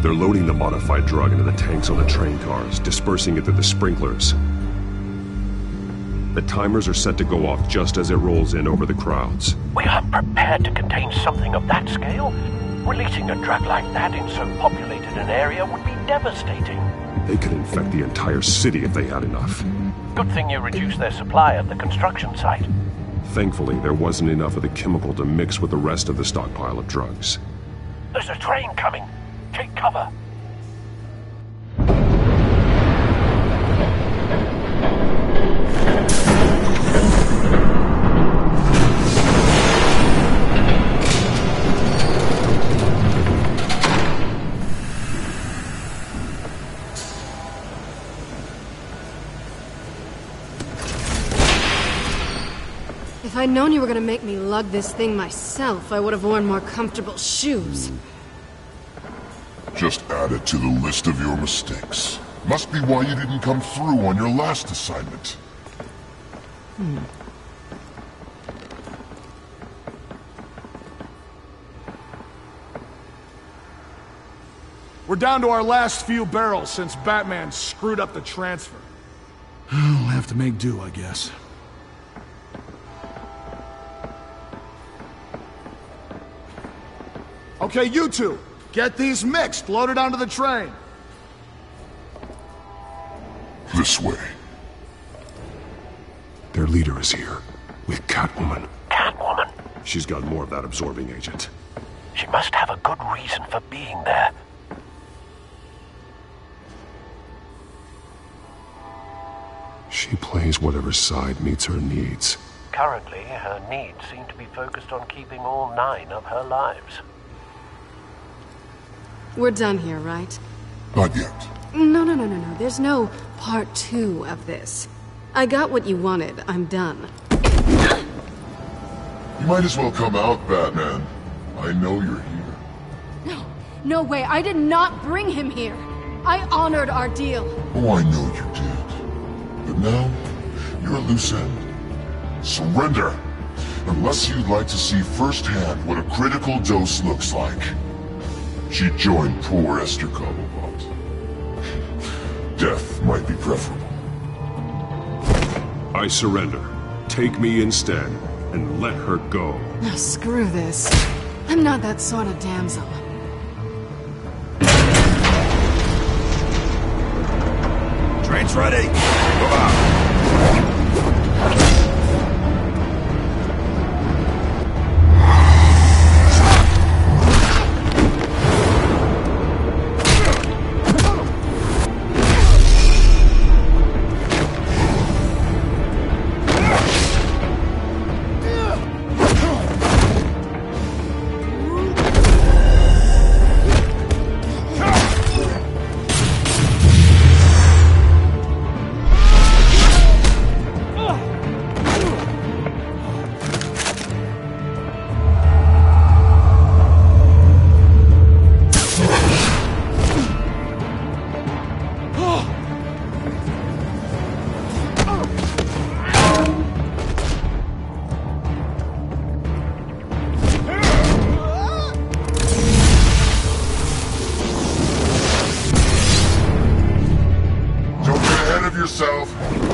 They're loading the modified drug into the tanks on the train cars, dispersing it through the sprinklers. The timers are set to go off just as it rolls in over the crowds. We aren't prepared to contain something of that scale. Releasing a drug like that in so populated an area would be devastating. They could infect the entire city if they had enough. Good thing you reduced their supply at the construction site. Thankfully, there wasn't enough of the chemical to mix with the rest of the stockpile of drugs. There's a train coming. Take cover. If I'd known you were gonna make me lug this thing myself, I would have worn more comfortable shoes. Just add it to the list of your mistakes. Must be why you didn't come through on your last assignment. We're down to our last few barrels since Batman screwed up the transfer. We'll have to make do, I guess. Okay, you two, get these mixed, loaded onto the train. This way. Their leader is here, with Catwoman. Catwoman? She's got more of that absorbing agent. She must have a good reason for being there. She plays whatever side meets her needs. Currently, her needs seem to be focused on keeping all 9 of her lives. We're done here, right? Not yet. No. There's no part 2 of this. I got what you wanted. I'm done. You might as well come out, Batman. I know you're here. No way. I did not bring him here. I honored our deal. Oh, I know you did. But now, you're a loose end. Surrender! Unless you'd like to see firsthand what a critical dose looks like. She joined poor Esther Cobblepot. Death might be preferable. I surrender. Take me instead, and let her go. No, screw this. I'm not that sort of damsel. Train's ready! Move out!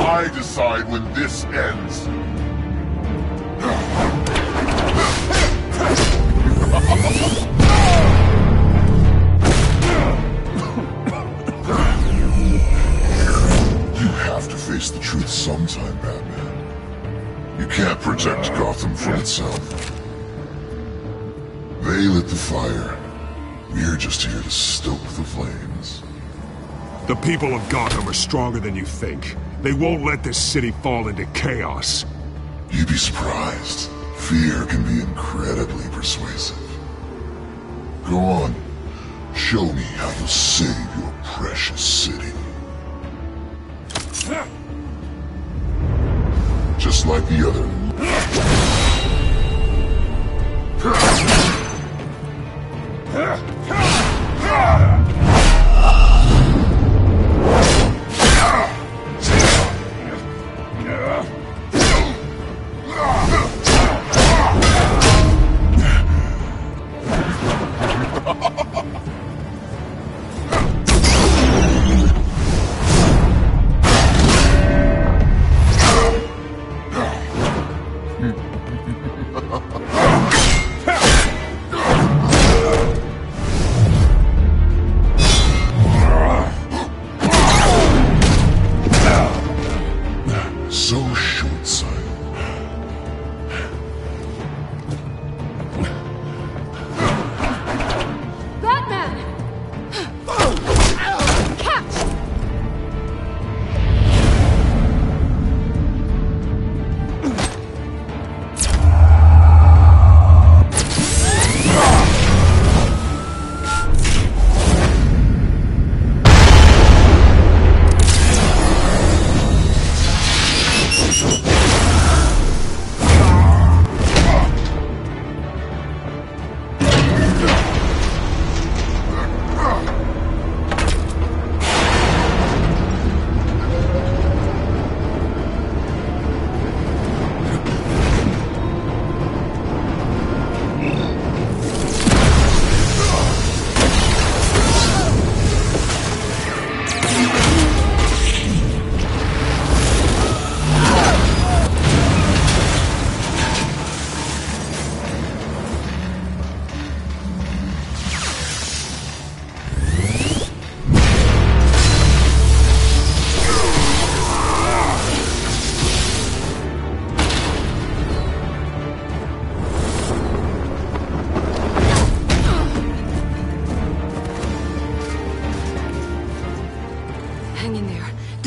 I decide when this ends. You have to face the truth sometime, Batman. You can't protect Gotham from itself. They lit the fire. We're just here to stoke the flames. The people of Gotham are stronger than you think. They won't let this city fall into chaos. You'd be surprised. Fear can be incredibly persuasive. Go on. Show me how you'll save your precious city. Just like the other.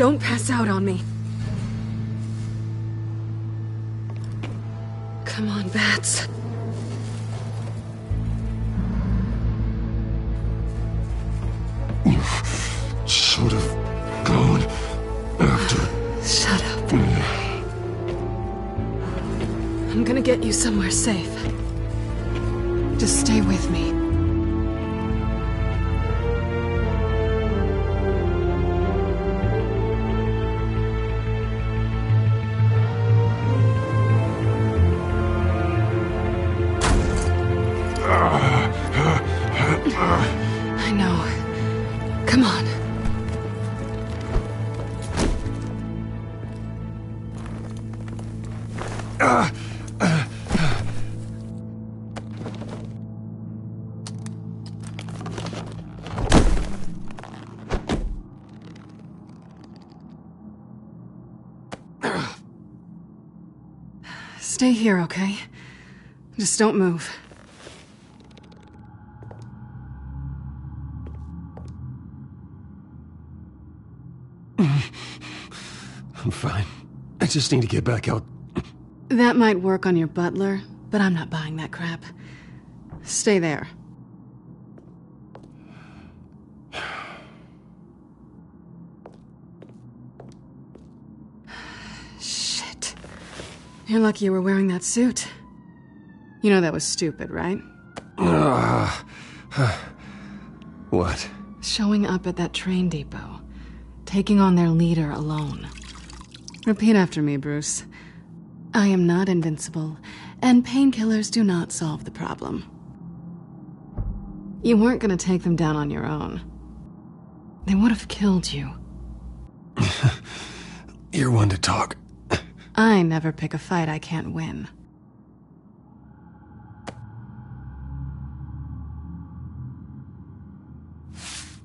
Don't pass out on me. Come on, Bats. You should have gone after... Shut up. I'm gonna get you somewhere safe. Just stay with me. I know. Come on. Stay here, okay? Just don't move. I'm fine. I just need to get back out. That might work on your butler, but I'm not buying that crap. Stay there. Shit. You're lucky you were wearing that suit. You know that was stupid, right? What? Showing up at that train depot. Taking on their leader alone. Repeat after me, Bruce. I am not invincible, and painkillers do not solve the problem. You weren't gonna take them down on your own. They would have killed you. You're one to talk. I never pick a fight I can't win.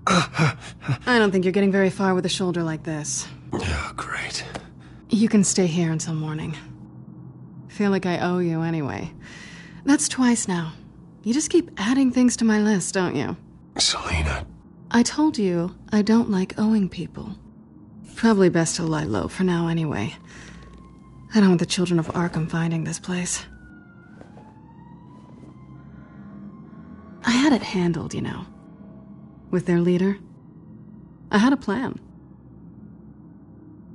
I don't think you're getting very far with a shoulder like this. Oh, great. You can stay here until morning. Feel like I owe you anyway. That's twice now. You just keep adding things to my list, don't you? Selina. I told you I don't like owing people. Probably best to lie low for now anyway. I don't want the children of Arkham finding this place. I had it handled, you know. With their leader. I had a plan.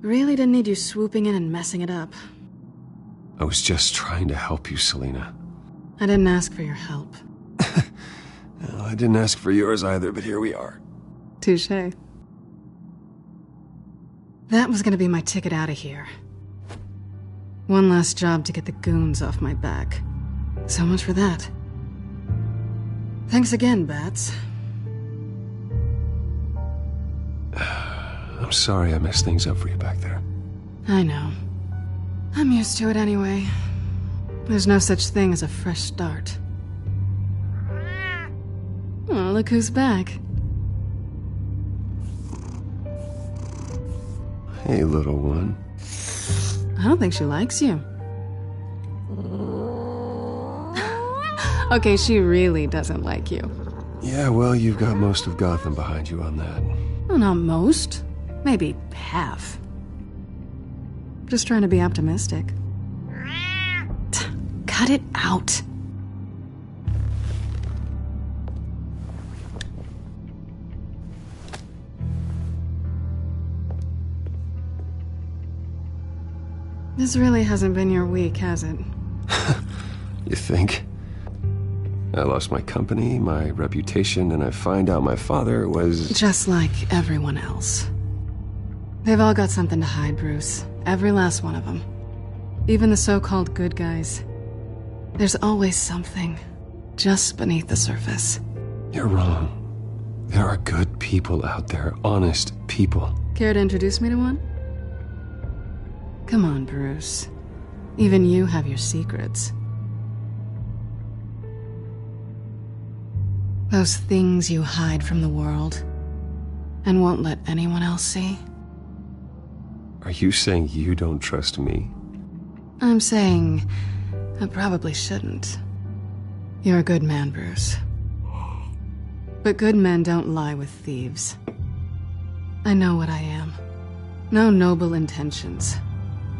Really didn't need you swooping in and messing it up. I was just trying to help you, Selina. I didn't ask for your help. Well, I didn't ask for yours either, but here we are. Touché. That was gonna be my ticket out of here. One last job to get the goons off my back. So much for that. Thanks again, Bats. I'm sorry I messed things up for you back there. I know. I'm used to it anyway. There's no such thing as a fresh start. Oh, look who's back. Hey, little one. I don't think she likes you. Okay, she really doesn't like you. Yeah, well, you've got most of Gotham behind you on that. Well, not most. Maybe half. Just trying to be optimistic. Cut it out. This really hasn't been your week, has it? You think? I lost my company, my reputation, and I find out my father was... Just like everyone else. They've all got something to hide, Bruce. Every last one of them. Even the so-called good guys. There's always something just beneath the surface. You're wrong. There are good people out there, honest people. Care to introduce me to one? Come on, Bruce. Even you have your secrets. Those things you hide from the world and won't let anyone else see. Are you saying you don't trust me? I'm saying I probably shouldn't. You're a good man, Bruce. But good men don't lie with thieves. I know what I am. No noble intentions.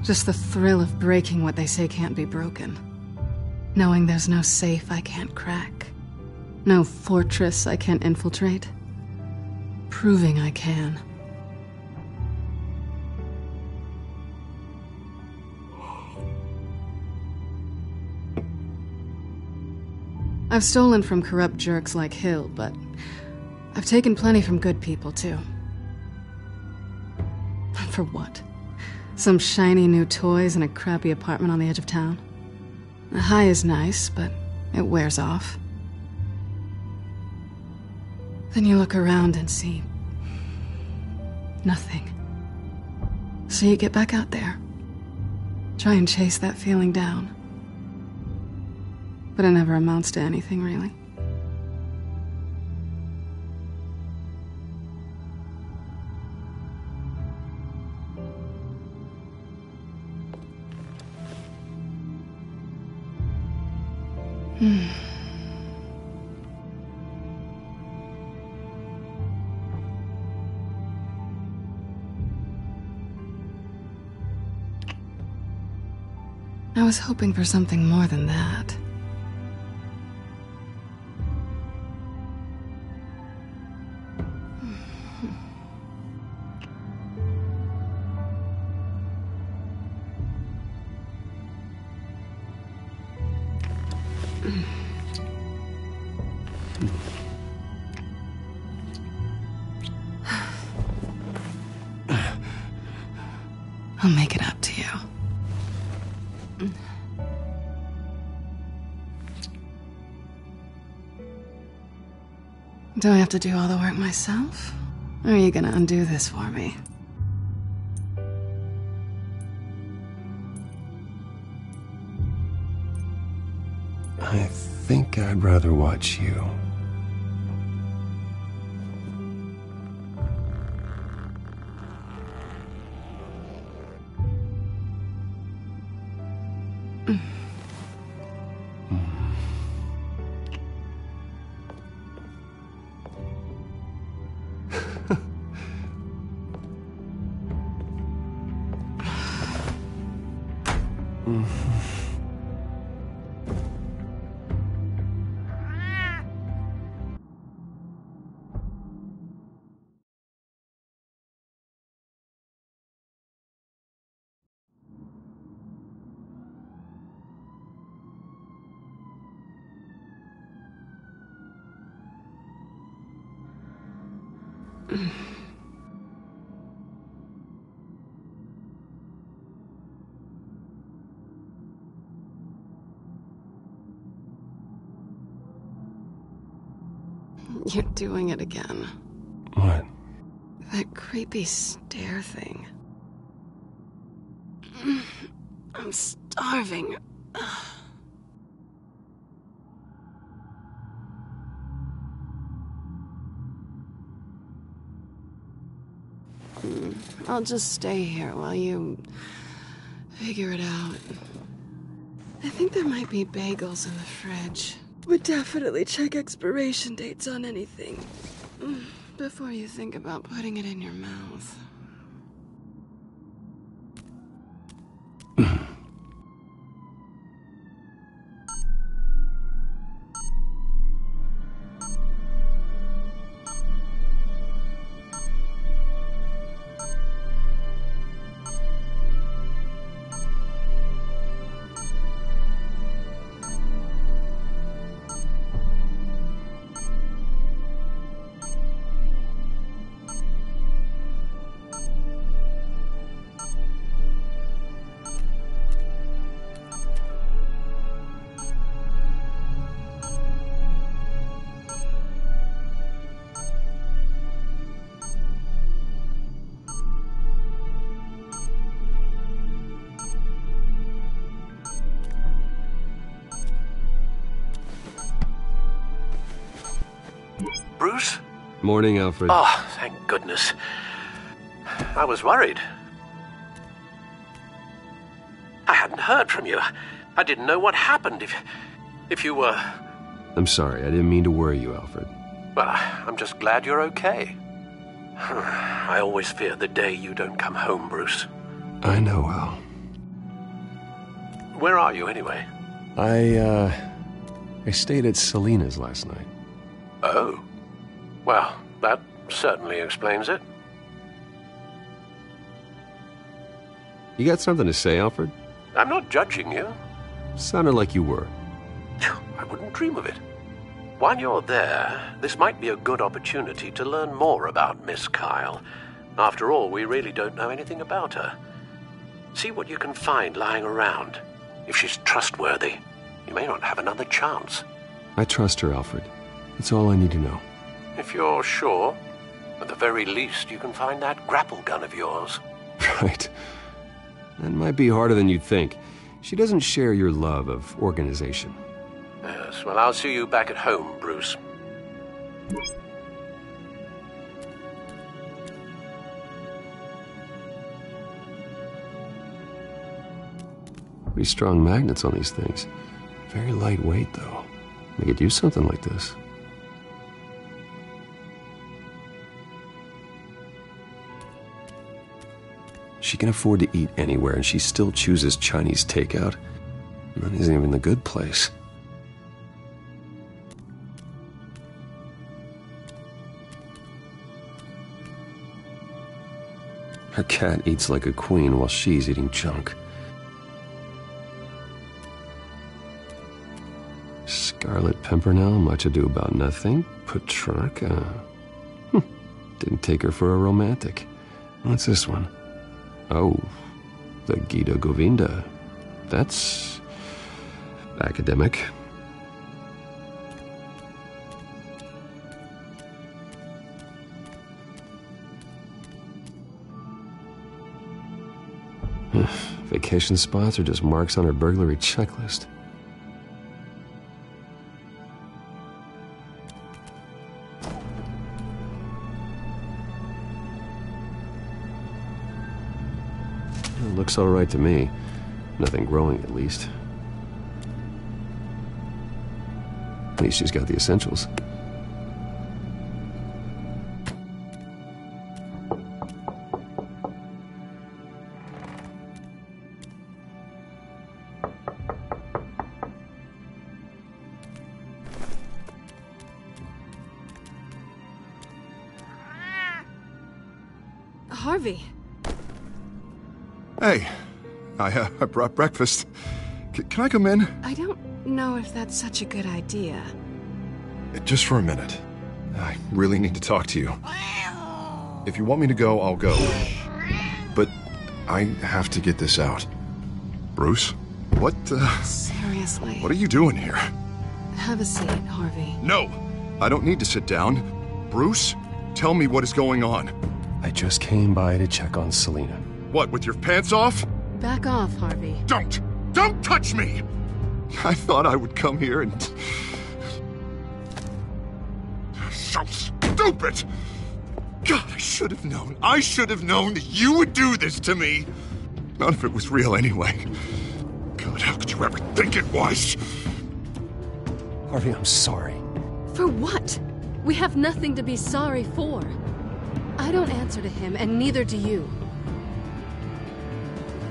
Just the thrill of breaking what they say can't be broken. Knowing there's no safe I can't crack. No fortress I can't infiltrate. Proving I can. I've stolen from corrupt jerks like Hill, but I've taken plenty from good people, too. For what? Some shiny new toys and a crappy apartment on the edge of town? The high is nice, but it wears off. Then you look around and see nothing. So you get back out there. Try and chase that feeling down. But it never amounts to anything, really. I was hoping for something more than that. I'll make it up to you. Do I have to do all the work myself? Or are you gonna undo this for me? I think I'd rather watch you. You're doing it again. What? That creepy stare thing. I'm starving. I'll just stay here while you figure it out. I think there might be bagels in the fridge. But definitely check expiration dates on anything before you think about putting it in your mouth. Bruce? Morning, Alfred. Oh, thank goodness. I was worried. I hadn't heard from you. I didn't know what happened if you were... I'm sorry, I didn't mean to worry you, Alfred. Well, I'm just glad you're okay. I always fear the day you don't come home, Bruce. I know, Al. Where are you, anyway? I stayed at Selena's last night. Oh. Well, that certainly explains it. You got something to say, Alfred? I'm not judging you. Sounded like you were. I wouldn't dream of it. While you're there, this might be a good opportunity to learn more about Miss Kyle. After all, we really don't know anything about her. See what you can find lying around. If she's trustworthy, you may not have another chance. I trust her, Alfred. That's all I need to know. If you're sure, at the very least, you can find that grapple gun of yours. Right. That might be harder than you'd think. She doesn't share your love of organization. Yes, well, I'll see you back at home, Bruce. Pretty strong magnets on these things. Very lightweight, though. They could use something like this. She can afford to eat anywhere, and she still chooses Chinese takeout. That isn't even the good place. Her cat eats like a queen while she's eating junk. Scarlet Pimpernel, much ado about nothing. Petrarca. Didn't take her for a romantic. What's this one? Oh, the Gita Govinda. That's academic. Vacation spots are just marks on her burglary checklist. It looks all right to me. Nothing growing, at least. At least she's got the essentials. Harvey. Hey, I brought breakfast. Can I come in? I don't know if that's such a good idea. Just for a minute. I really need to talk to you. If you want me to go, I'll go. But I have to get this out. Bruce? What, Seriously. What are you doing here? Have a seat, Harvey. No! I don't need to sit down. Bruce, tell me what is going on. I just came by to check on Selena. What, with your pants off? Back off, Harvey. Don't touch me! I thought I would come here and... So stupid! God, I should have known. I should have known that you would do this to me. None of it was real anyway. God, how could you ever think it was? Harvey, I'm sorry. For what? We have nothing to be sorry for. I don't answer to him, and neither do you.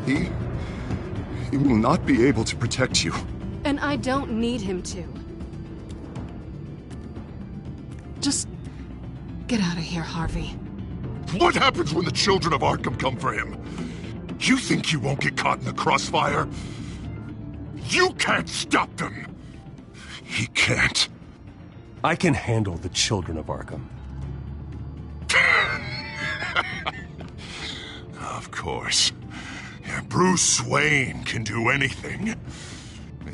He will not be able to protect you. And I don't need him to. Just get out of here, Harvey. What happens when the children of Arkham come for him? You think you won't get caught in the crossfire? You can't stop them. He can't. I can handle the children of Arkham. Of course. Yeah, Bruce Wayne can do anything.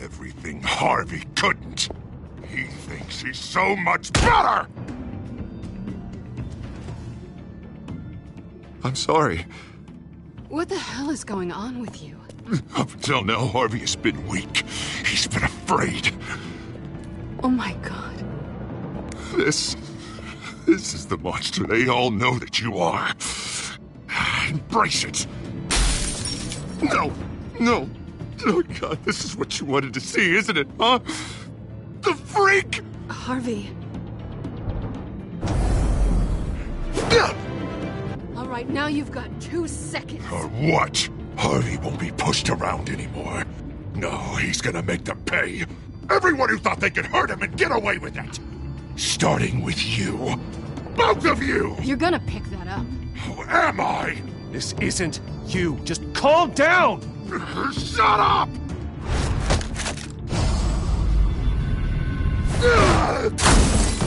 Everything Harvey couldn't. He thinks he's so much better! I'm sorry. What the hell is going on with you? Up until now, Harvey has been weak. He's been afraid. Oh my God. This is the monster they all know that you are. Embrace it. No. Oh God, this is what you wanted to see, isn't it, huh? The freak! Harvey. All right, now you've got 2 seconds. Or what? Harvey won't be pushed around anymore. No, he's gonna make them pay. Everyone who thought they could hurt him and get away with it. Starting with you. Both of you! You're gonna pick that up. Who am I? This isn't you. Just calm down! Shut up!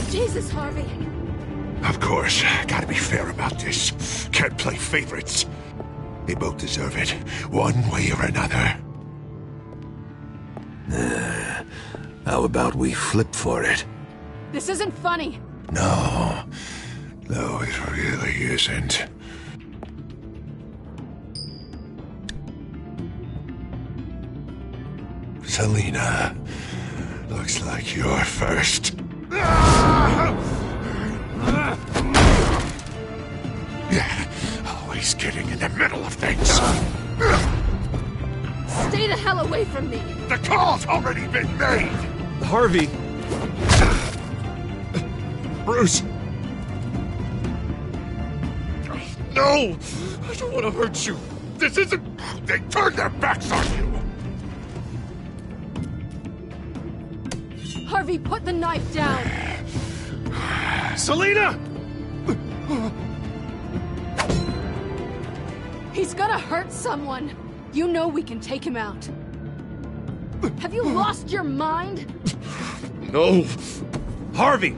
Jesus, Harvey. Of course, gotta be fair about this. Can't play favorites. They both deserve it, one way or another. How about we flip for it? This isn't funny. No, it really isn't. Selina, looks like you're first. Yeah, always getting in the middle of things. Stay the hell away from me. The call's already been made. Harvey. Bruce. No, I don't want to hurt you. This isn't... They turned their backs on you. Harvey, put the knife down. Selina! He's gonna hurt someone. You know we can take him out. Have you lost your mind? No. Harvey!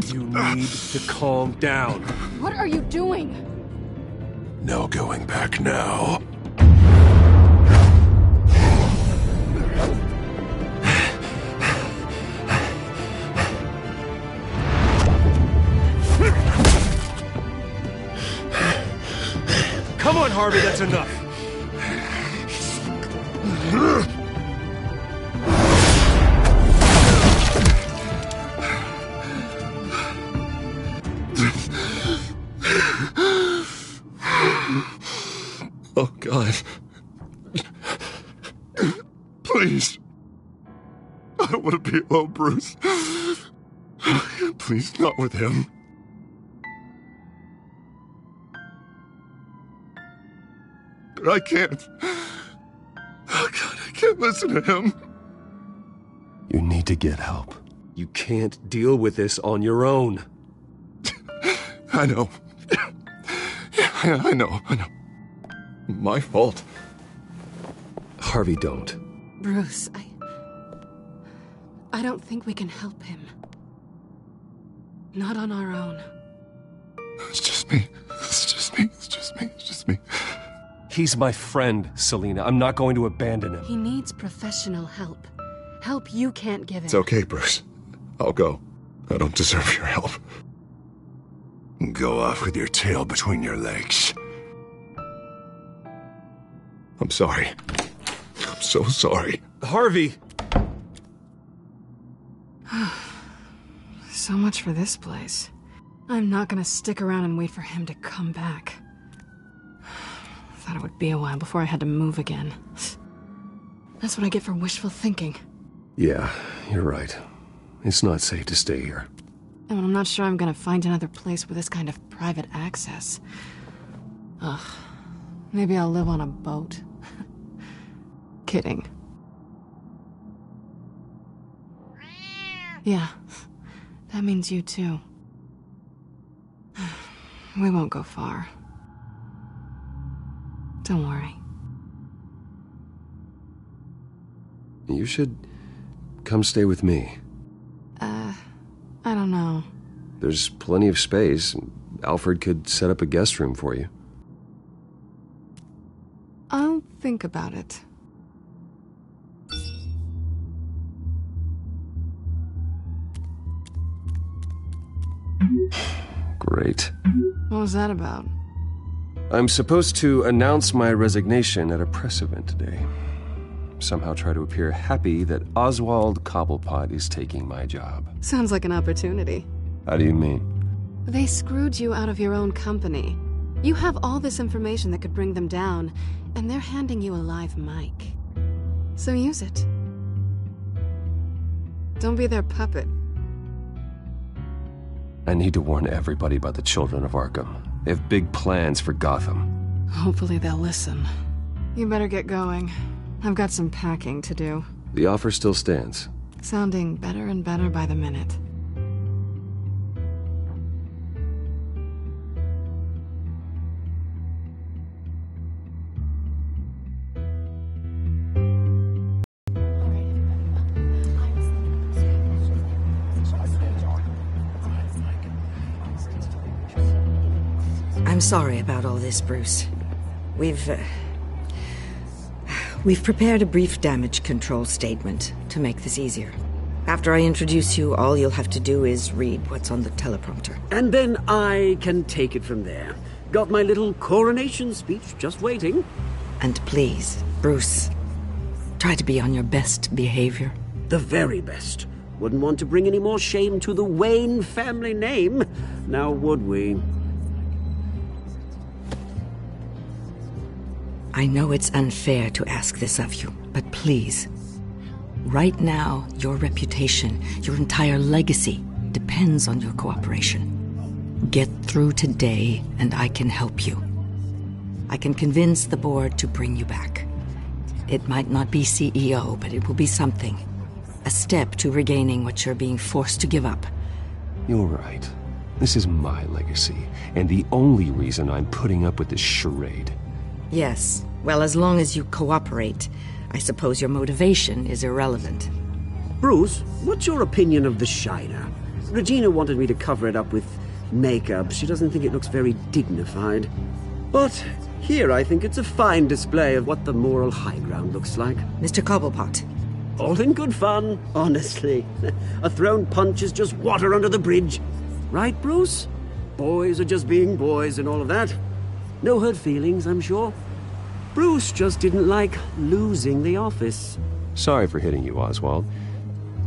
You need to calm down. What are you doing? No going back now. Come on, Harvey, that's enough. Oh, God. Please. I don't want to be alone, Bruce. Please, not with him. I can't. Oh, God, I can't listen to him. You need to get help. You can't deal with this on your own. I know. Yeah, I know. My fault. Harvey, don't. Bruce, I don't think we can help him. Not on our own. It's just me. He's my friend, Selina. I'm not going to abandon him. He needs professional help. Help you can't give him. It's okay, Bruce. I'll go. I don't deserve your help. Go off with your tail between your legs. I'm sorry. I'm so sorry. Harvey! So much for this place. I'm not gonna stick around and wait for him to come back. Thought it would be a while before I had to move again. That's what I get for wishful thinking. Yeah, you're right. It's not safe to stay here. And I'm not sure I'm gonna find another place with this kind of private access. Ugh. Maybe I'll live on a boat. Kidding. Yeah. That means you too. We won't go far. Don't worry. You should come stay with me. I don't know. There's plenty of space. Alfred could set up a guest room for you. I'll think about it. Great. What was that about? I'm supposed to announce my resignation at a press event today. Somehow try to appear happy that Oswald Cobblepot is taking my job. Sounds like an opportunity. How do you mean? They screwed you out of your own company. You have all this information that could bring them down, and they're handing you a live mic. So use it. Don't be their puppet. I need to warn everybody about the children of Arkham. They have big plans for Gotham. Hopefully they'll listen. You better get going. I've got some packing to do. The offer still stands. Sounding better and better by the minute. I'm sorry about all this, Bruce. We've prepared a brief damage control statement to make this easier. After I introduce you, all you'll have to do is read what's on the teleprompter. And then I can take it from there. Got my little coronation speech just waiting. And please, Bruce, try to be on your best behavior. The very best. Wouldn't want to bring any more shame to the Wayne family name, now would we? I know it's unfair to ask this of you, but please, right now, your reputation, your entire legacy, depends on your cooperation. Get through today, and I can help you. I can convince the board to bring you back. It might not be CEO, but it will be something. A step to regaining what you're being forced to give up. You're right. This is my legacy, and the only reason I'm putting up with this charade. Yes. Well, as long as you cooperate, I suppose your motivation is irrelevant. Bruce, what's your opinion of the Shiner? Regina wanted me to cover it up with makeup. She doesn't think it looks very dignified. But here I think it's a fine display of what the moral high ground looks like. Mr. Cobblepot. All in good fun, honestly. A thrown punch is just water under the bridge. Right, Bruce? Boys are just being boys and all of that. No hurt feelings, I'm sure. Bruce just didn't like losing the office. Sorry for hitting you, Oswald.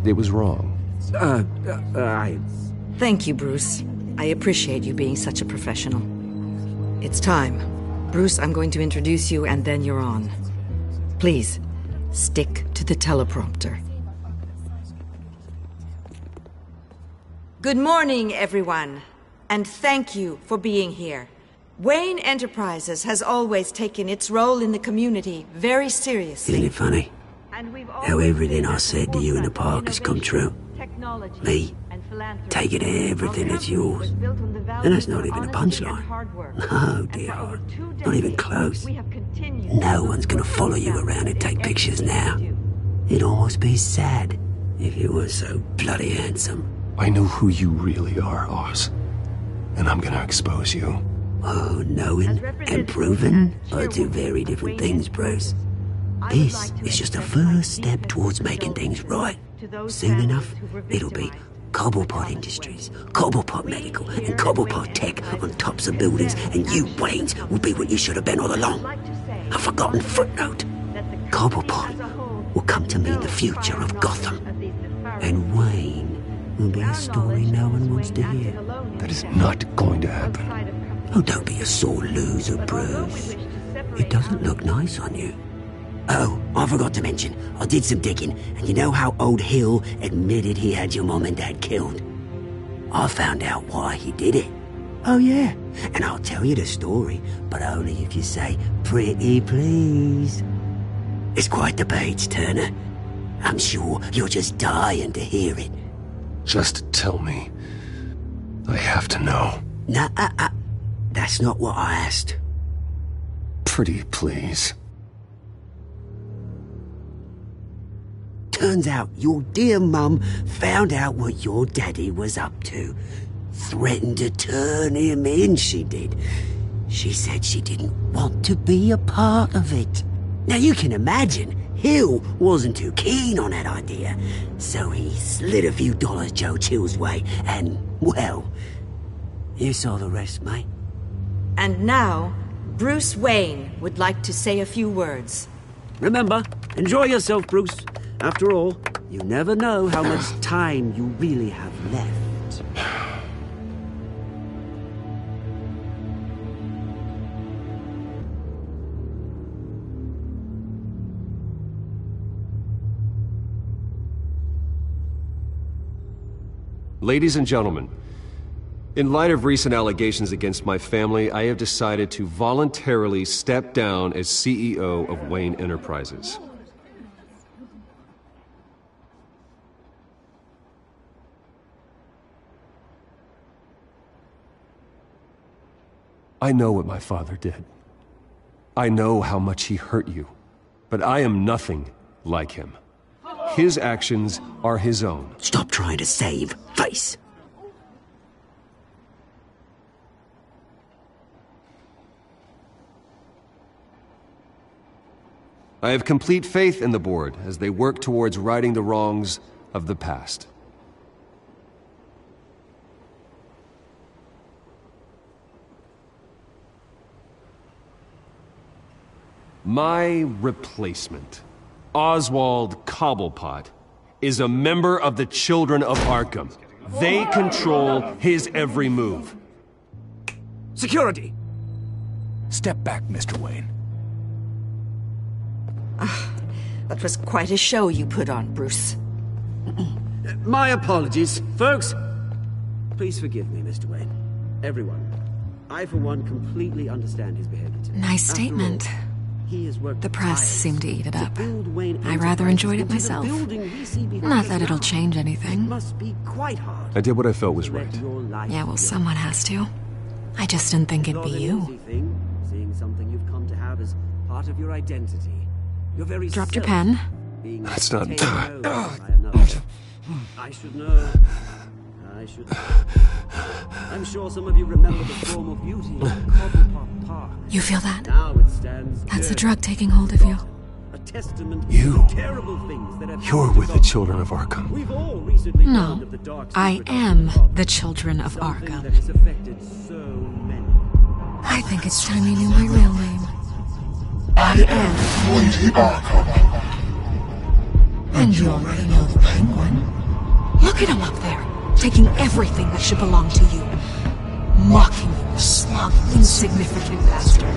It was wrong. Thank you, Bruce. I appreciate you being such a professional. It's time. Bruce, I'm going to introduce you, and then you're on. Please, stick to the teleprompter. Good morning, everyone, and thank you for being here. Wayne Enterprises has always taken its role in the community very seriously. Isn't it funny? How everything I said to you in the park has come true. Me, taking everything that's yours. And that's not even a punchline. No, dear. Not even close. No one's gonna follow you around and take pictures now. It'd almost be sad if you were so bloody handsome. I know who you really are, Oz. And I'm gonna expose you. Oh, knowing and proving are two very different things, Bruce. This is just a first step towards making things right. Soon enough, it'll be Cobblepot Industries, Cobblepot Medical, and Cobblepot Tech on tops of buildings, and you, Waynes, will be what you should have been all along. A forgotten footnote. Cobblepot will come to mean the future of Gotham. And Wayne will be a story no one wants to hear. That is not going to happen. Oh, don't be a sore loser, Bruce. It doesn't look nice on you. Oh, I forgot to mention, I did some digging, and you know how old Hill admitted he had your mom and dad killed? I found out why he did it. Oh, yeah, and I'll tell you the story, but only if you say, pretty please. It's quite the page, Turner. I'm sure you're just dying to hear it. Just tell me. I have to know. Nah, that's not what I asked. Pretty please. Turns out your dear mum found out what your daddy was up to. Threatened to turn him in, she did. She said she didn't want to be a part of it. Now you can imagine, Hill wasn't too keen on that idea. So he slid a few dollars Joe Chill's way, and, well, you saw the rest, mate. And now, Bruce Wayne would like to say a few words. Remember, enjoy yourself, Bruce. After all, you never know how much time you really have left. Ladies and gentlemen, In light of recent allegations against my family, I have decided to voluntarily step down as CEO of Wayne Enterprises. I know what my father did. I know how much he hurt you, but I am nothing like him. His actions are his own. Stop trying to save face. I have complete faith in the board as they work towards righting the wrongs of the past. My replacement, Oswald Cobblepot, is a member of the Children of Arkham. They control his every move. Security! Step back, Mr. Wayne. That was quite a show you put on, Bruce. My apologies, folks. Please forgive me, Mr. Wayne. Everyone. I, for one, completely understand his behavior today. Nice statement. The press seemed to eat it up. I rather enjoyed it myself. Not that it'll change anything. I did what I felt was right. Yeah, well, someone has to. I just didn't think it'd be you. Seeing something you've come to have as part of your identity. Your very Dropped your pen. That's not... I should know. I'm sure some of you remember the form of beauty in Cobblepot Park. You feel that? Now it stands That's the drug taking hold of you. a testament to You. the terrible things that have You're with the Children of Arkham. We've all recently learned No, of the dark I secret am of the Children of something Arkham. that has affected so many. I think it's time you knew my real name. I am Lady Arkham. And you already know the Penguin. Look at him up there, taking everything that should belong to you. Mocking you, slug, insignificant bastard.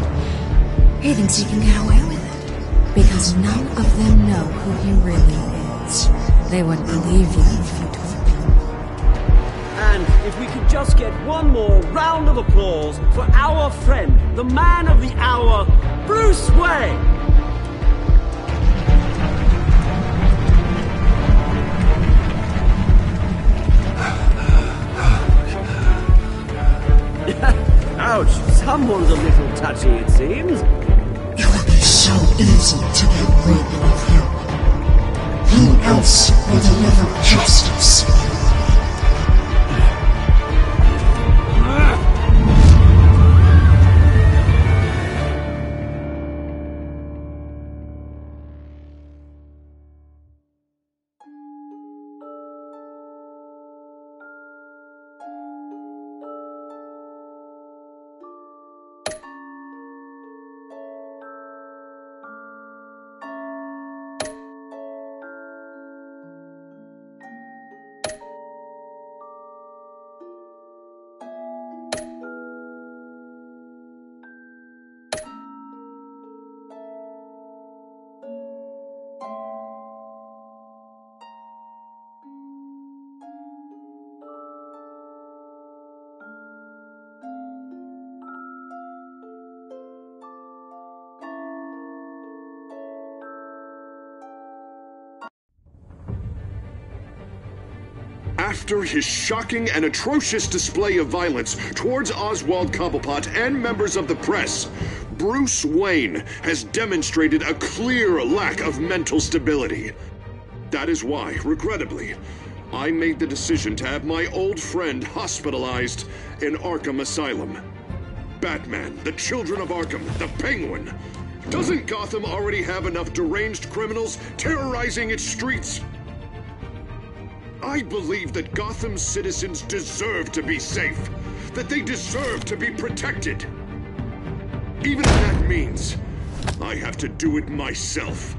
He thinks he can get away with it, because none of them know who he really is. They wouldn't believe you if you told them. And if we could just get one more round of applause for our friend, the man of the hour, Bruce Wayne! Ouch, someone's a little touchy, it seems. It would be so easy to get rid of him. Who else will deliver justice? After his shocking and atrocious display of violence towards Oswald Cobblepot and members of the press, Bruce Wayne has demonstrated a clear lack of mental stability. That is why, regrettably, I made the decision to have my old friend hospitalized in Arkham Asylum. Batman, the Children of Arkham, the Penguin. Doesn't Gotham already have enough deranged criminals terrorizing its streets? I believe that Gotham's citizens deserve to be safe, that they deserve to be protected. Even if that means I have to do it myself.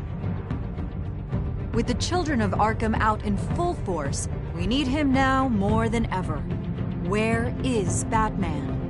With the Children of Arkham out in full force, we need him now more than ever. Where is Batman?